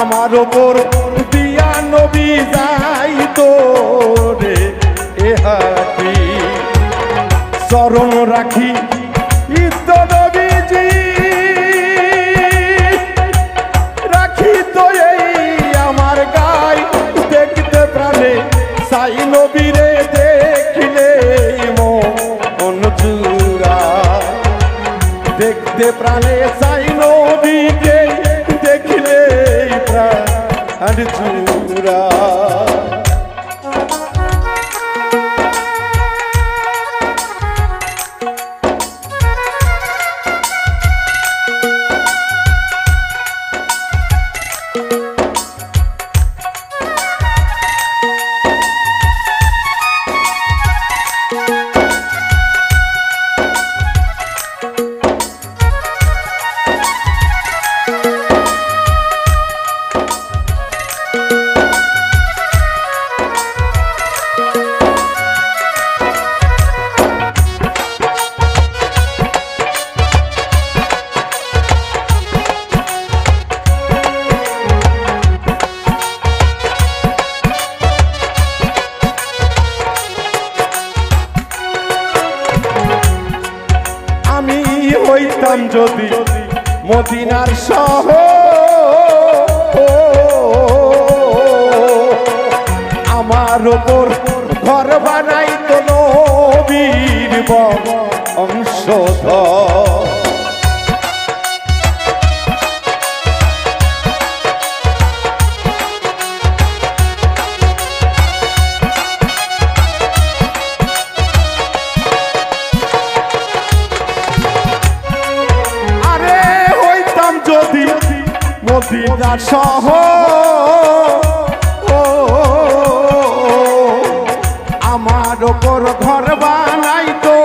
আমার ওপর দিয়া নবী যাইতো রে হাঁটি চরণ রাখি ইতো নবীজি রাখি তো এই আমার গায় দেখতে প্রাণে সাই নবীরে দেখিলে মন জুড়ায় দেখতে প্রাণে সাই নবীকে দেখিলে প্রাণ জুড়ায় হইতাম যদি মদিনার শহর আমার ওপর ঘর বানাইতো নবীর বংশধর যদি মদিনা শহর আমার ওপর ঘর বানাইতো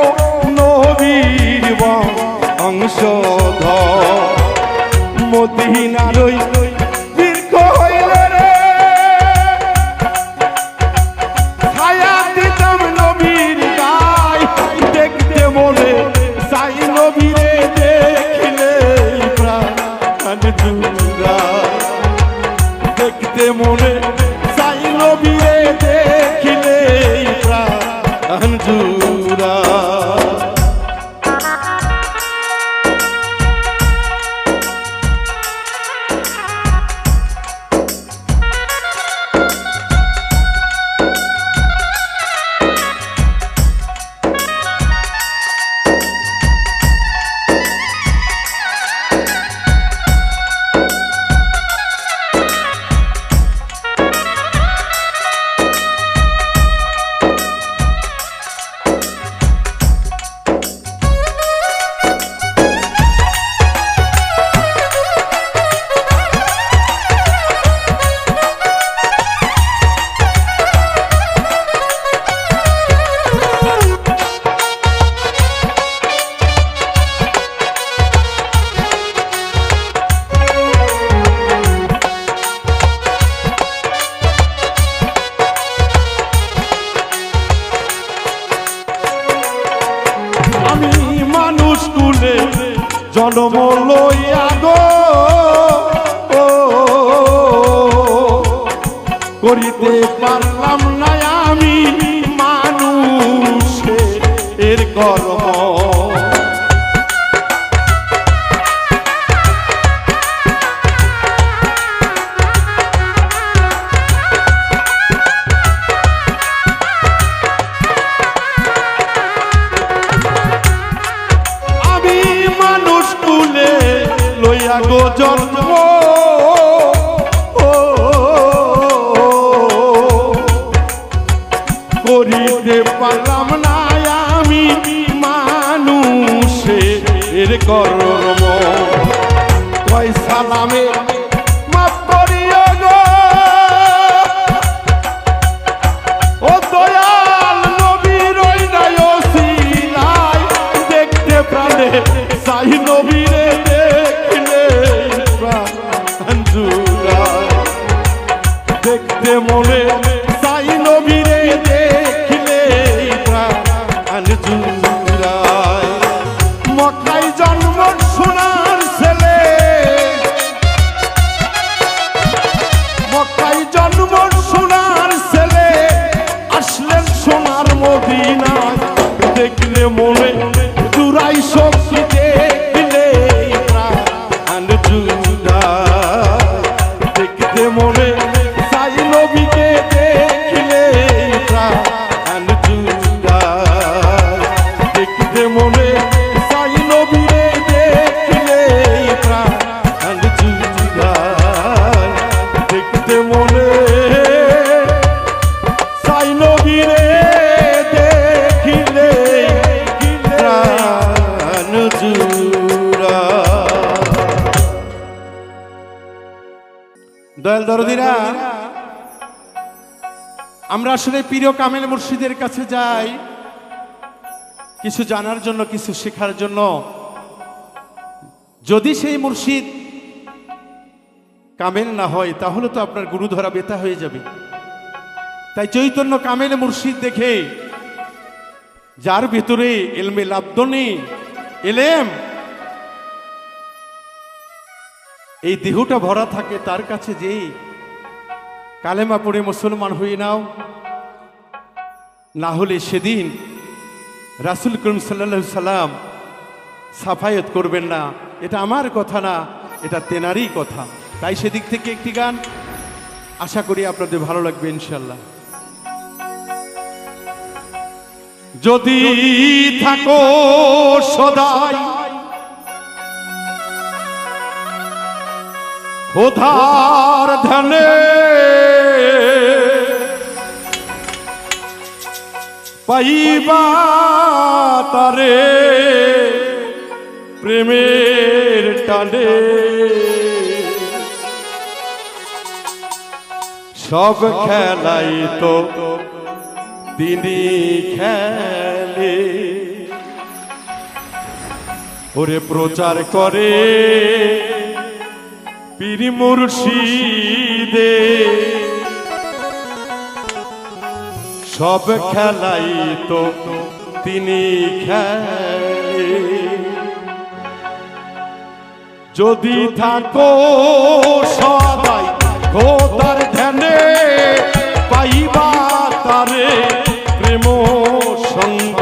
নবীর বংশধর মদিনার ওই দীর্ঘ হইলে রে ছায়া দিতাম নবীর গায় দেখতে মনে সাই নবীরে দেখিলে দেখতে মনে সাই নবীরে দেখিলে প্রাণ জুড়ায় জন্ম লইয়া গো করিতে পারলাম না আমি মানুষের কর্ম গো জন্ম করিতে পারলাম না আমি মানুষের কর্ম কয় সালামে মাফ করিও গো ও দয়াল নবীর ওই নয়সিলাই দেখতে প্রাণে সাই নবীরে দেখতে মনে সাই নবীরে দেখিলে প্রাণ জুড়ায় মক্কায় জন্ম সোনার ছেলে মদিনায় দেখলে মনে জুড়াই শক্তি দেখলে প্রাণ জুড়ায় দেখতে মনে সাই নবীকে দেখলে প্রাণ জুড়ায় দেখতে মনে সাই নবীকে দেখলে প্রাণ জুড়ায় দেখতে মনে সাই নবীরে দেখিলে প্রাণ জুড়ায়। দয়াল দরদিরা, আমরা আসলে প্রিয় কামেল মুর্শিদের কাছে যাই কিছু জানার জন্য, কিছু শেখার জন্য। যদি সেই মুর্শিদ কামেল না হয় তাহলে তো আপনার গুরু ধরা বেতা হয়ে যাবে। তাই চৈতন্য কামেল মুর্শিদ দেখে যার ভিতরে এলমে লাবদনি এলেম এই দেহটা ভরা থাকে, তার কাছে যেই কালেমা পড়ে মুসলমান হয়ে নাও, না হলে সেদিন রাসূল করিম সাল্লাল্লাহু আলাইহি সাল্লাম সাফায়াত করবেন না। এটা আমার কথা না, এটা তেনারই কথা। তাই সেদিক থেকে একটি গান আশা করি আপনাদের ভালো লাগবে ইনশাল্লাহ। যদি থাকো সদাই খোদার ধ্যানে পাইবা তারে প্রেমের টানে সব খেলাই তো তিনি খেলে ওরে প্রচার করে পীর মুর্শিদে সব খেলাই তো তিনি খেলে যদি থাকো সবাই খোদার ধ্যানে পাইবা তারে প্রেম সঙ্গ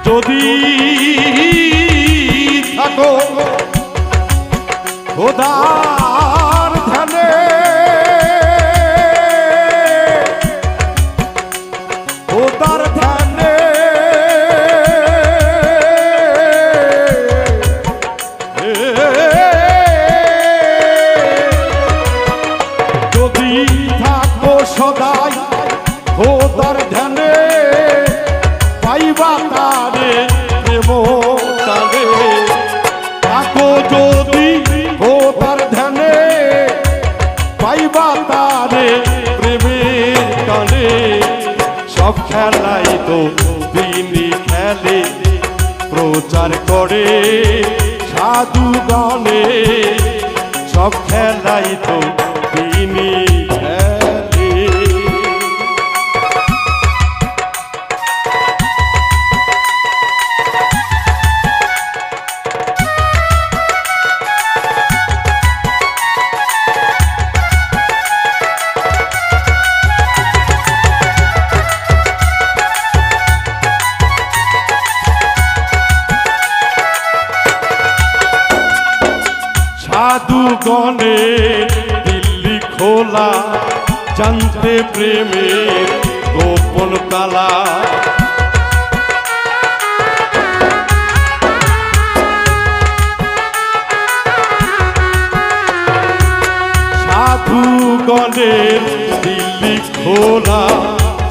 যদি থাকো খোদার ধ্যানে খোদার ধ্যানে যদি থাকো সদাই খোদার ধ্যানে পাইবা তারে প্রেম তারে থাকো যদি খোদার ধ্যানে পাইবা তারে প্রেমের টানে সব খেলাই তো তিনি খেলে প্রচার করে সাধু গানে সব খেলাই তো তিনি খেলে। সাধুগণে দিল্লি খোলা জানতে প্রেমের গোপন তালা সাধুগণের দিল্লি খোলা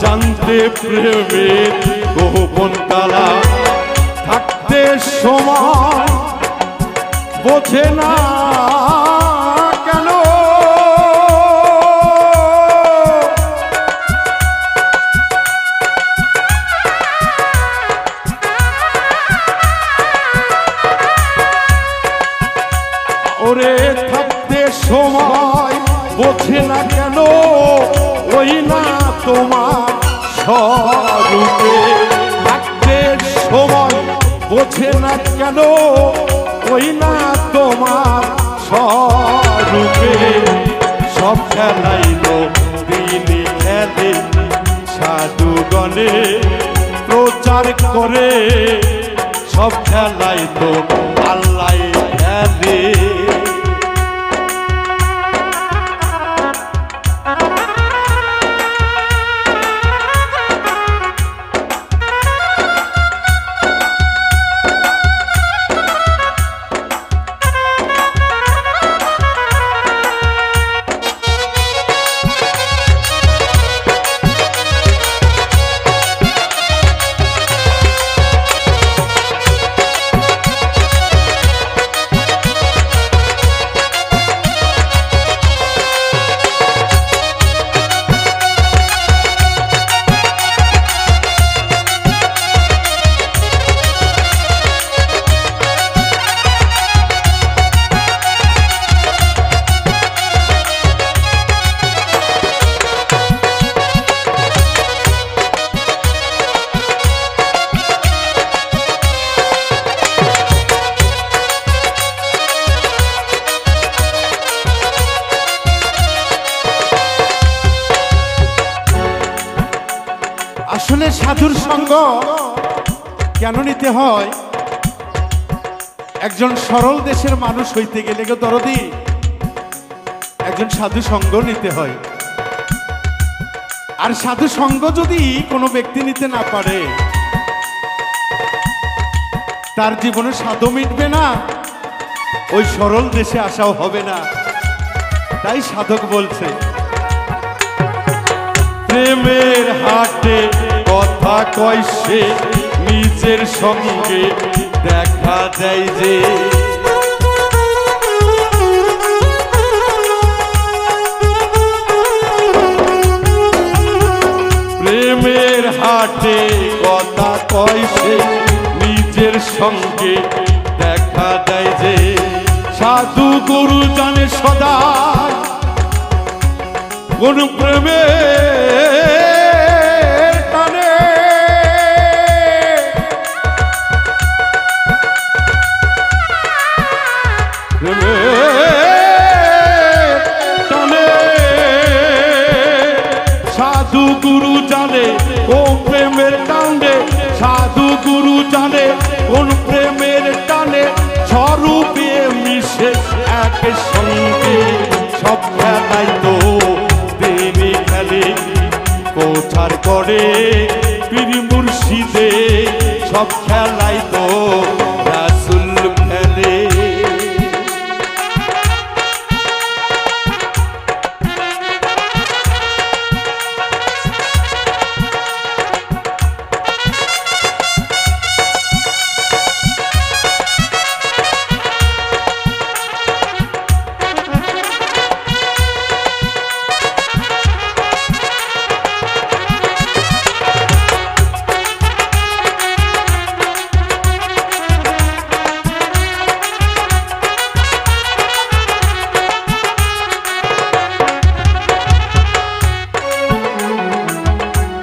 জানতে প্রেমের গোপন তালা থাকতে সময় বোঝে না কেন ওরে থাকতে সময় বোঝে না কেন ওই না তোমার স্বরূপে থাকতে সময় বোঝে না কেন ওই না তোমার স্বরূপে সব খেলাই তো তিনি খেলে সাধুগণে প্রচার করে সব খেলাই তো আল্লাহ খেলে আসলে সাধুর সঙ্গ কেন নিতে হয়? একজন সরল দেশের মানুষ হইতে গেলে গো দরদি একজন সাধু সঙ্গ নিতে হয়। আর সাধু সঙ্গ যদি কোনো ব্যক্তি নিতে না পারে তার জীবনে সাধু মিটবে না, ওই সরল দেশে আসাও হবে না। তাই সাধক বলছে প্রেমের হাটে কথা কয় সে নিজের সঙ্গে দেখা যায় যে প্রেমের হাটে কথা কয় সে নিজের সঙ্গে দেখা যায় যে সাধু গুরু জানে সদা কোন প্রেমে সাধু গুরু জানে কোন প্রেমের টানে, সাধু গুরু জানে কোন প্রেমের টানে স্বরূপে মিশে এক সঙ্গে সব খেলাই তো তিনি খেলে প্রচার করে পীর মুর্শিদে সব খেলাই তো রাসূল খেলে।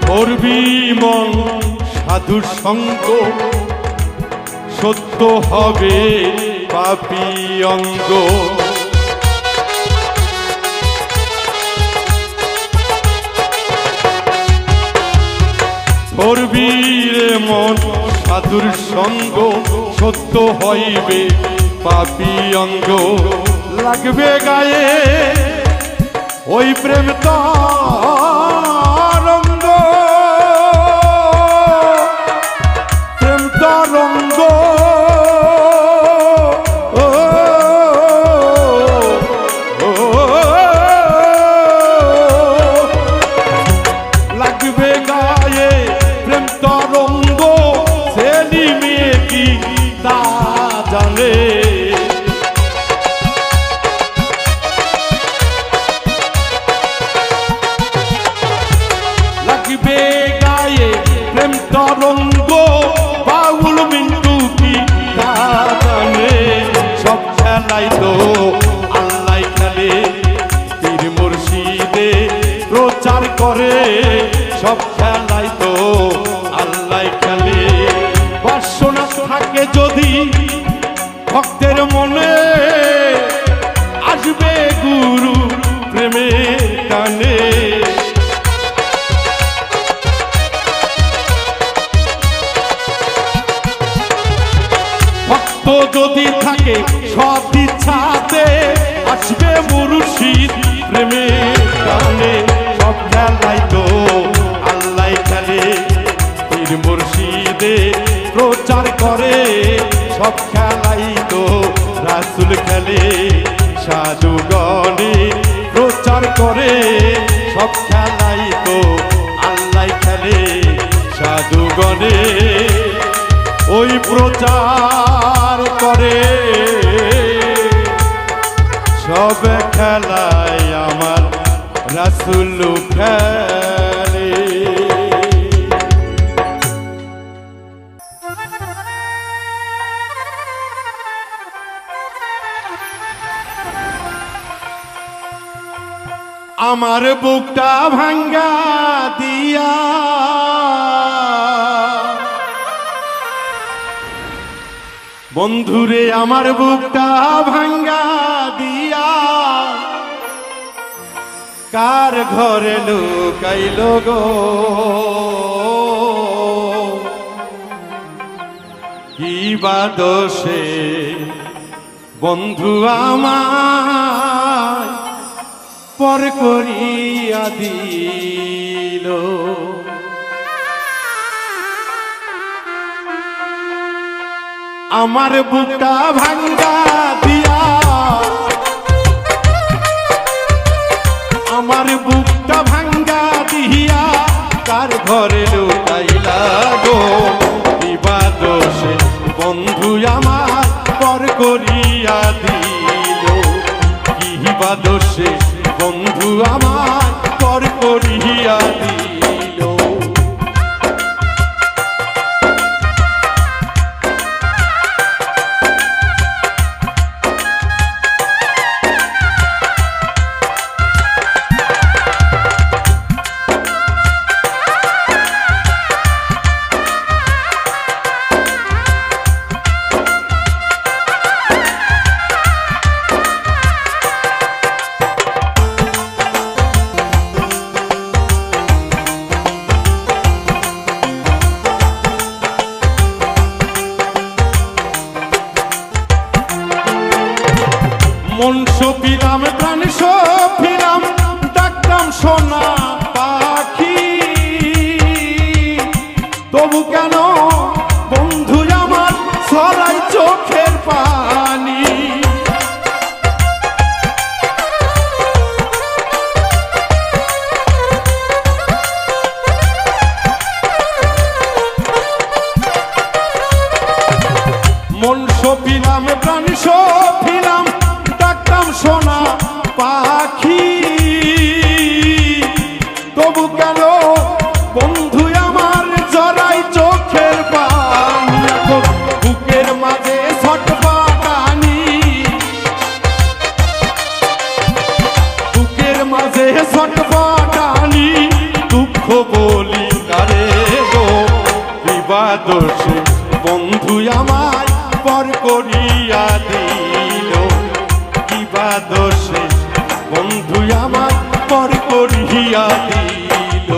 করবি মন সাধুর সঙ্গ সত্য হবে পাপী অঙ্গ। করবি রে মন সাধুর সঙ্গ সত্য হইবে পাপী অঙ্গ। লাগবে গায়ে ওই প্রেম তরঙ্গ, প্রেম তরঙ্গ লাগবে গায়ে প্রেম তরঙ্গ। ছেলে মেয়ে কি তা জানে, বন্ধুরে প্রচার করে সব খেলাই তো রাসূল খেলে সাধুগণে প্রচার করে সব খেলাই তো আল্লাহ খেলে সাধুগণে ওই প্রচার করে সব খেলায় আমার রাসূল খেলে। আমার বুকটা ভাঙ্গা দিয়া বন্ধুরে আমার বুকটা ভাঙ্গা দিয়া কার ঘরে লুকাইল গো কি বা দোষে বন্ধু আমার পর করিয়া দিল। আমার বুকটা ভাঙ্গা দিয়া আমার বুকটা ভাঙ্গা দিয়া কার ঘরে লুকাইলা গো দিবা দোষে বন্ধু আমার পর করিয়া দিল কিবা দোষে বন্ধু আমার পর করিয়া দিল। মন সপিলাম প্রাণ সপিলাম ডাকতাম সোনা পাখি তবু কেন বন্ধু আমার ছড়াই চোখের পানি। মন সপিলাম প্রাণ সপিলাম সোনা পাখি তবু কেন বন্ধু আমার জড়াই চোখের পানি। বুকের মাঝে ছটফটানি বুকের মাঝে ছটফটানি দুঃখ বলি কারে গো দিবা দোষে বন্ধু আমায় পর করিয়া দিল কিবা দোষে বন্ধু আমার পর করিয়া দিল।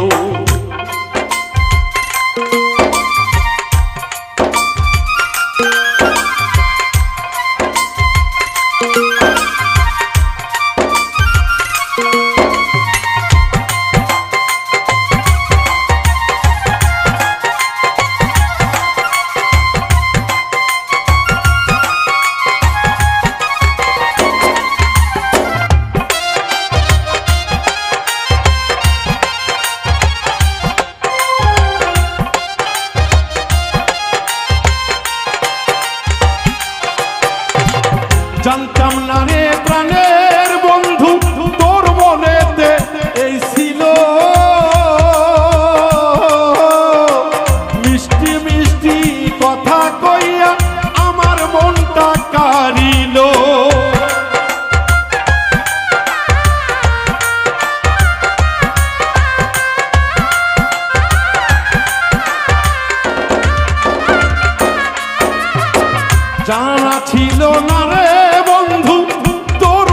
জানতাম না রে প্রাণের বন্ধু তোর মনেতে এই ছিল মিষ্টি মিষ্টি কথা কইয়া আমার মনটা কারিল। জানা ছিল না রে বন্ধু তোর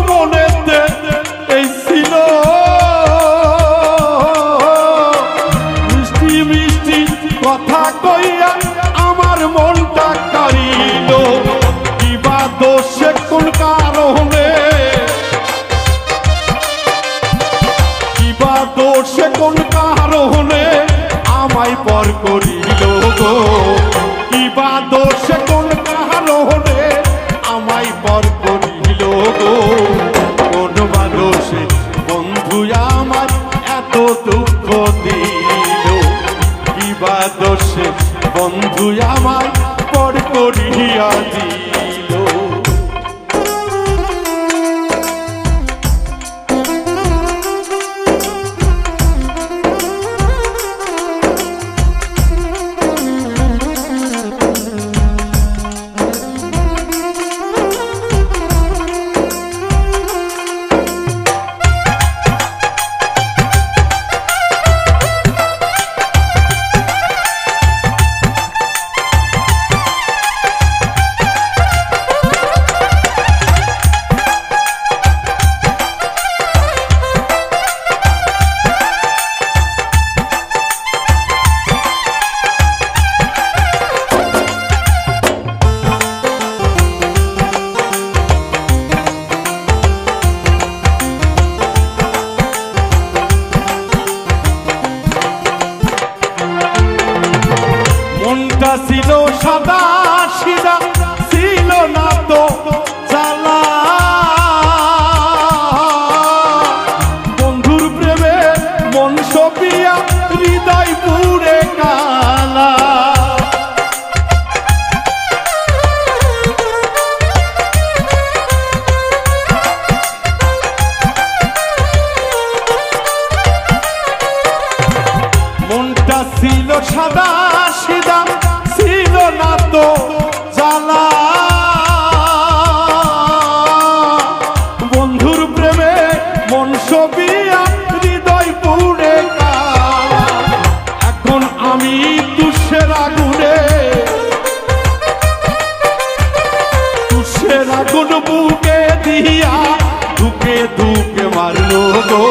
দুকে দুকে মারলো গো,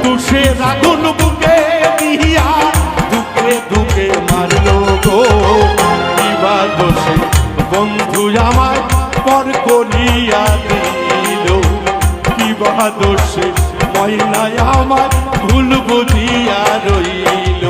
তুষের আগুন বুকে দিয়া দুকে দুকে মারলো গো। কিবা দোষে বন্ধু আমার পর করিয়া দিল, কিবা দোষে ময়নায় আমার ভুল বুঝিয়া রইল।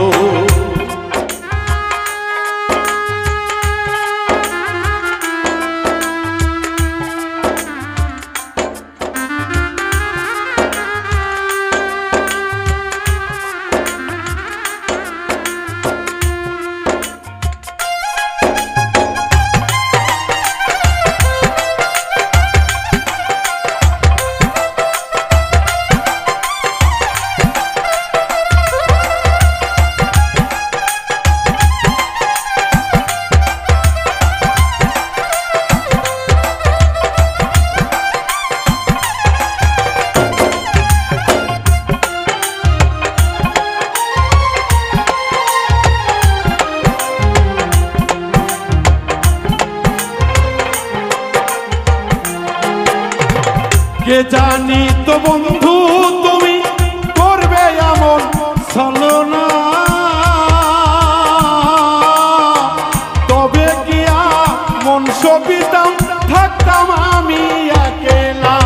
কে জানি তো বন্ধু তুমি করবে এমন ছলনা, তবে কি মন সবিতাম থাকতাম আমি একেলা।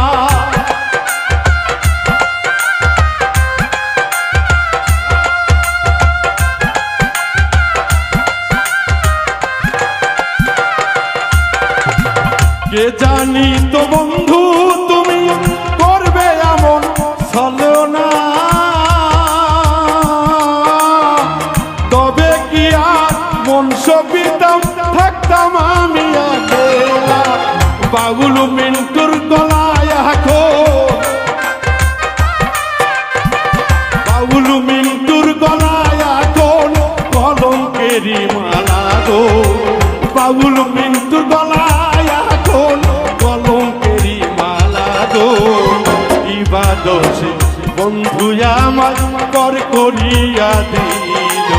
কে জানি তো বন্ধু তুমি করবে এমন ছলনা, তবে কি আর মন সবিতাম থাকতাম আমি একেলা। বাউল মিন্টুর গলায় এখন, বাউল মিন্টুর গলায় এখন কলঙ্কেরি মালা গো, বাউল মিন্টুর গলায় এখন কলঙ্কেরি মালা গো। কিবা দোষে বন্ধু আমার পর করিয়া দিল,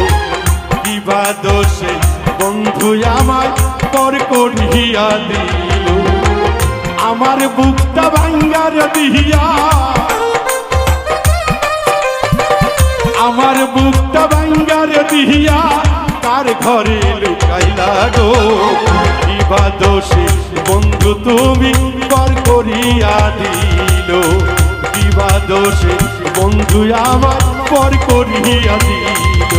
কিবা দোষে বন্ধু আমার পর করিয়া দিল। আমার বুকটা ভাঙ্গার দিয়া, আমার বুকটা ভাঙ্গার দিয়া তার ঘরে লুকাইলা গো। কিবা দোষে বন্ধু তুমি পর করিয়া দিল, কিবা দোষে বন্ধু আমার পর করিয়া দিল,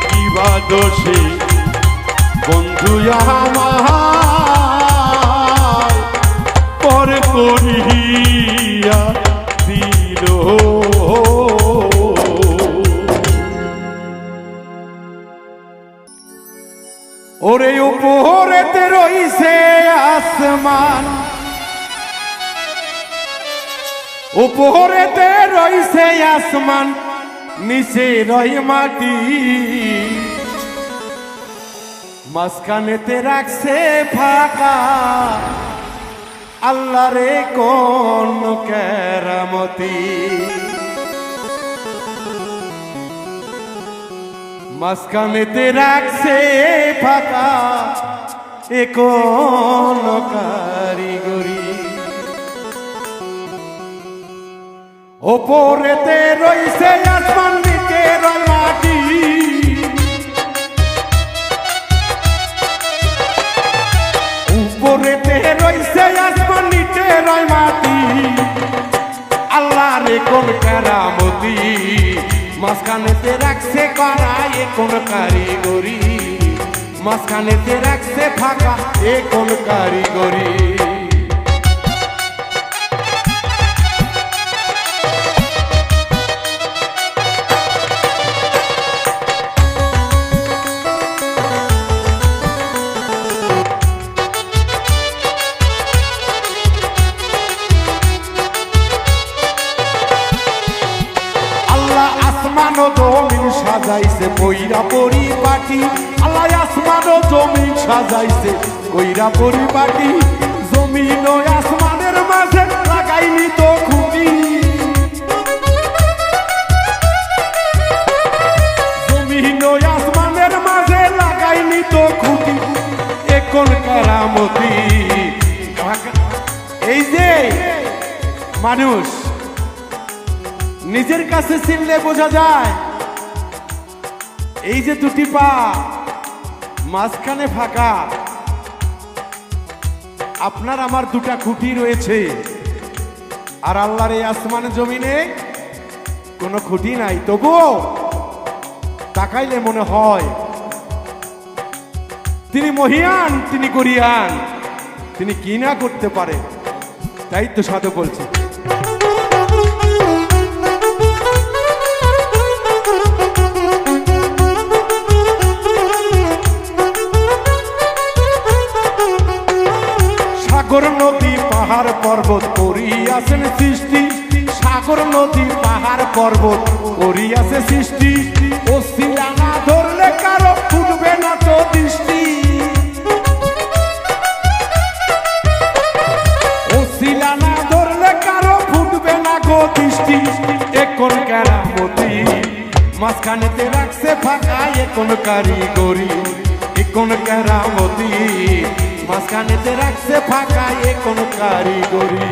কিবা দোষে বন্ধু আমার পর করিয়া দিল। ওরে উপরেতে রইছে আসমান, উপরেতে রইছে আসমান, নিচে রই মাটি, মাঝখানেতে রাখছে ফাঁকা আল্লাহ রে কোন কেরামতি। মাঝখানেতে রাখছে ফাঁকা এ কোন কারিগরি। ওপরেতে রইছে আসমান, নিচে রয় মাটি, উপরেতে রইছে আসমান, নিচে রয় মাটি আল্লাহ রে কোন কেরামতি। মাঝখানেতে রাখছে করা এ কোন কারিগরি, মাঝখানেতে রাখছে ফাঁকা এ কোন কারিগরি। আসমান ও জমিন সাজাইছে কইরা পরিপাটি, আল্লাহ আসমান ও জমিন সাজাইছে কইরা পরিপাটি। জমিন ও আসমানের মাঝে লাগাইনি তো খুঁটি, জমিন ও আসমানের মাঝে লাগাইনি তো খুঁটি এ কোন কেরামতি। এই যে মানুষ নিজের কাছে চিনলে বোঝা যায় এই যে দুটি পা মাঝখানে ফাঁকা, আপনার আমার দুটা খুঁটি রয়েছে, আর আল্লাহর এই আসমান জমিনে কোনো খুঁটি নাই, তবুও তাকাইলে মনে হয় তিনি মহিয়ান, তিনি গরিয়ান, তিনি কি না করতে পারে। তাই তো সাধু বলছে সাগর নদী পাহাড় পর্বত করিয়াছেন সৃষ্টি, সাগর নদী পাহাড় পর্বত করিয়াছে সৃষ্টি, ওসিলা না ধরলে কারো ফুটবে না তো দৃষ্টি, ওসিলা না ধরলে কারো ফুটবে না গো দৃষ্টি। এখন কেরামতি মাঝখানেতে রাখছে ফাঁকা, এখন কারিগরি, এখন কেরামতি মাঝখানেতে রাখছে ফাঁকা, এখন কারিগরি।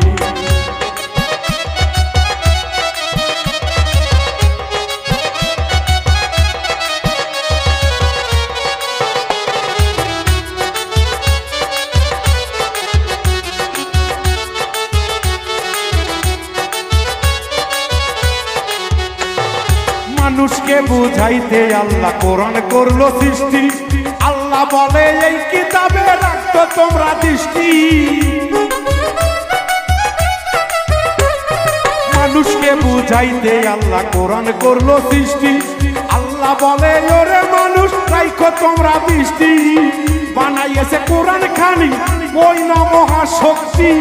মানুষকে বুঝাইতে আল্লাহ কোরআন করলো সৃষ্টি, আল্লাহ বলে এই কিতাবে রাখতো তোমরা দৃষ্টি। মানুষকে বুঝাইতে আল্লাহ কোরআন করলো সৃষ্টি, আল্লাহ বলে ওরে মানুষ রাখো তোমরা দৃষ্টি। বানাইয়েছে কোরআন খানি ওই না মহাশক্তি,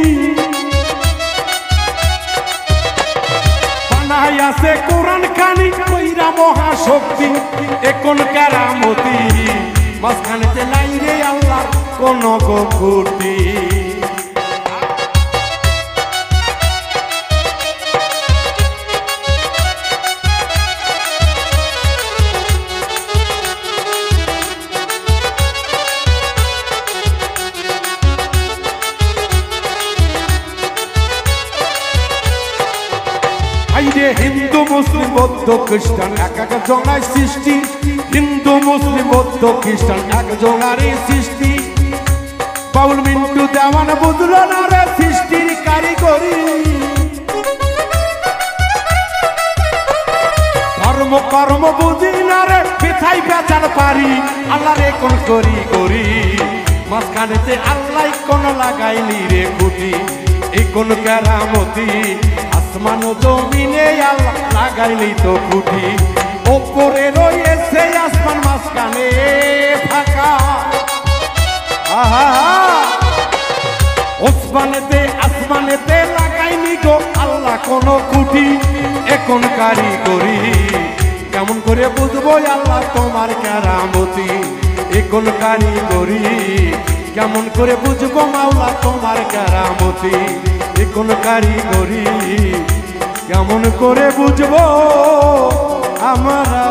আছে কোরআন খানি কইরা মহাশক্তি, এখন কেরামতি মাঝখানেতে নাই রে আল্লাহ কোন খুঁটি। হিন্দু মুসলিম বৌদ্ধ খ্রিস্টান এক এক জনার সৃষ্টি, হিন্দু মুসলিম বৌদ্ধ খ্রিস্টান এক জনারই সৃষ্টি। বাউল মিন্টু দেওয়ান বুঝলো না রে সৃষ্টির কারিগরি, ধর্ম কর্ম বুঝি না রে বেথাই বেচার পারি, আল্লাহ রে কোন করি করি মাঝখানেতে আল্লাহ কোন লাগাইলি রে খুঁটি। এই কোন কেরামতি আসমান জমিনে আল্লাহ লাগাইলি তো খুঁটি, ওপরে রয়েছে আসমান মাঝখানে ফাঁকা। আসমানেতে লাগাইনি গো আল্লাহ কোন খুঁটি, এখন কারিগরি কেমন করে বুঝবো আল্লাহ তোমার কেরামতি, এখন কারিগরি কেমন করে বুঝবো মাওলা তোমার কেরামতি, এখন কারিগরি কেমন করে বুঝবো আমরা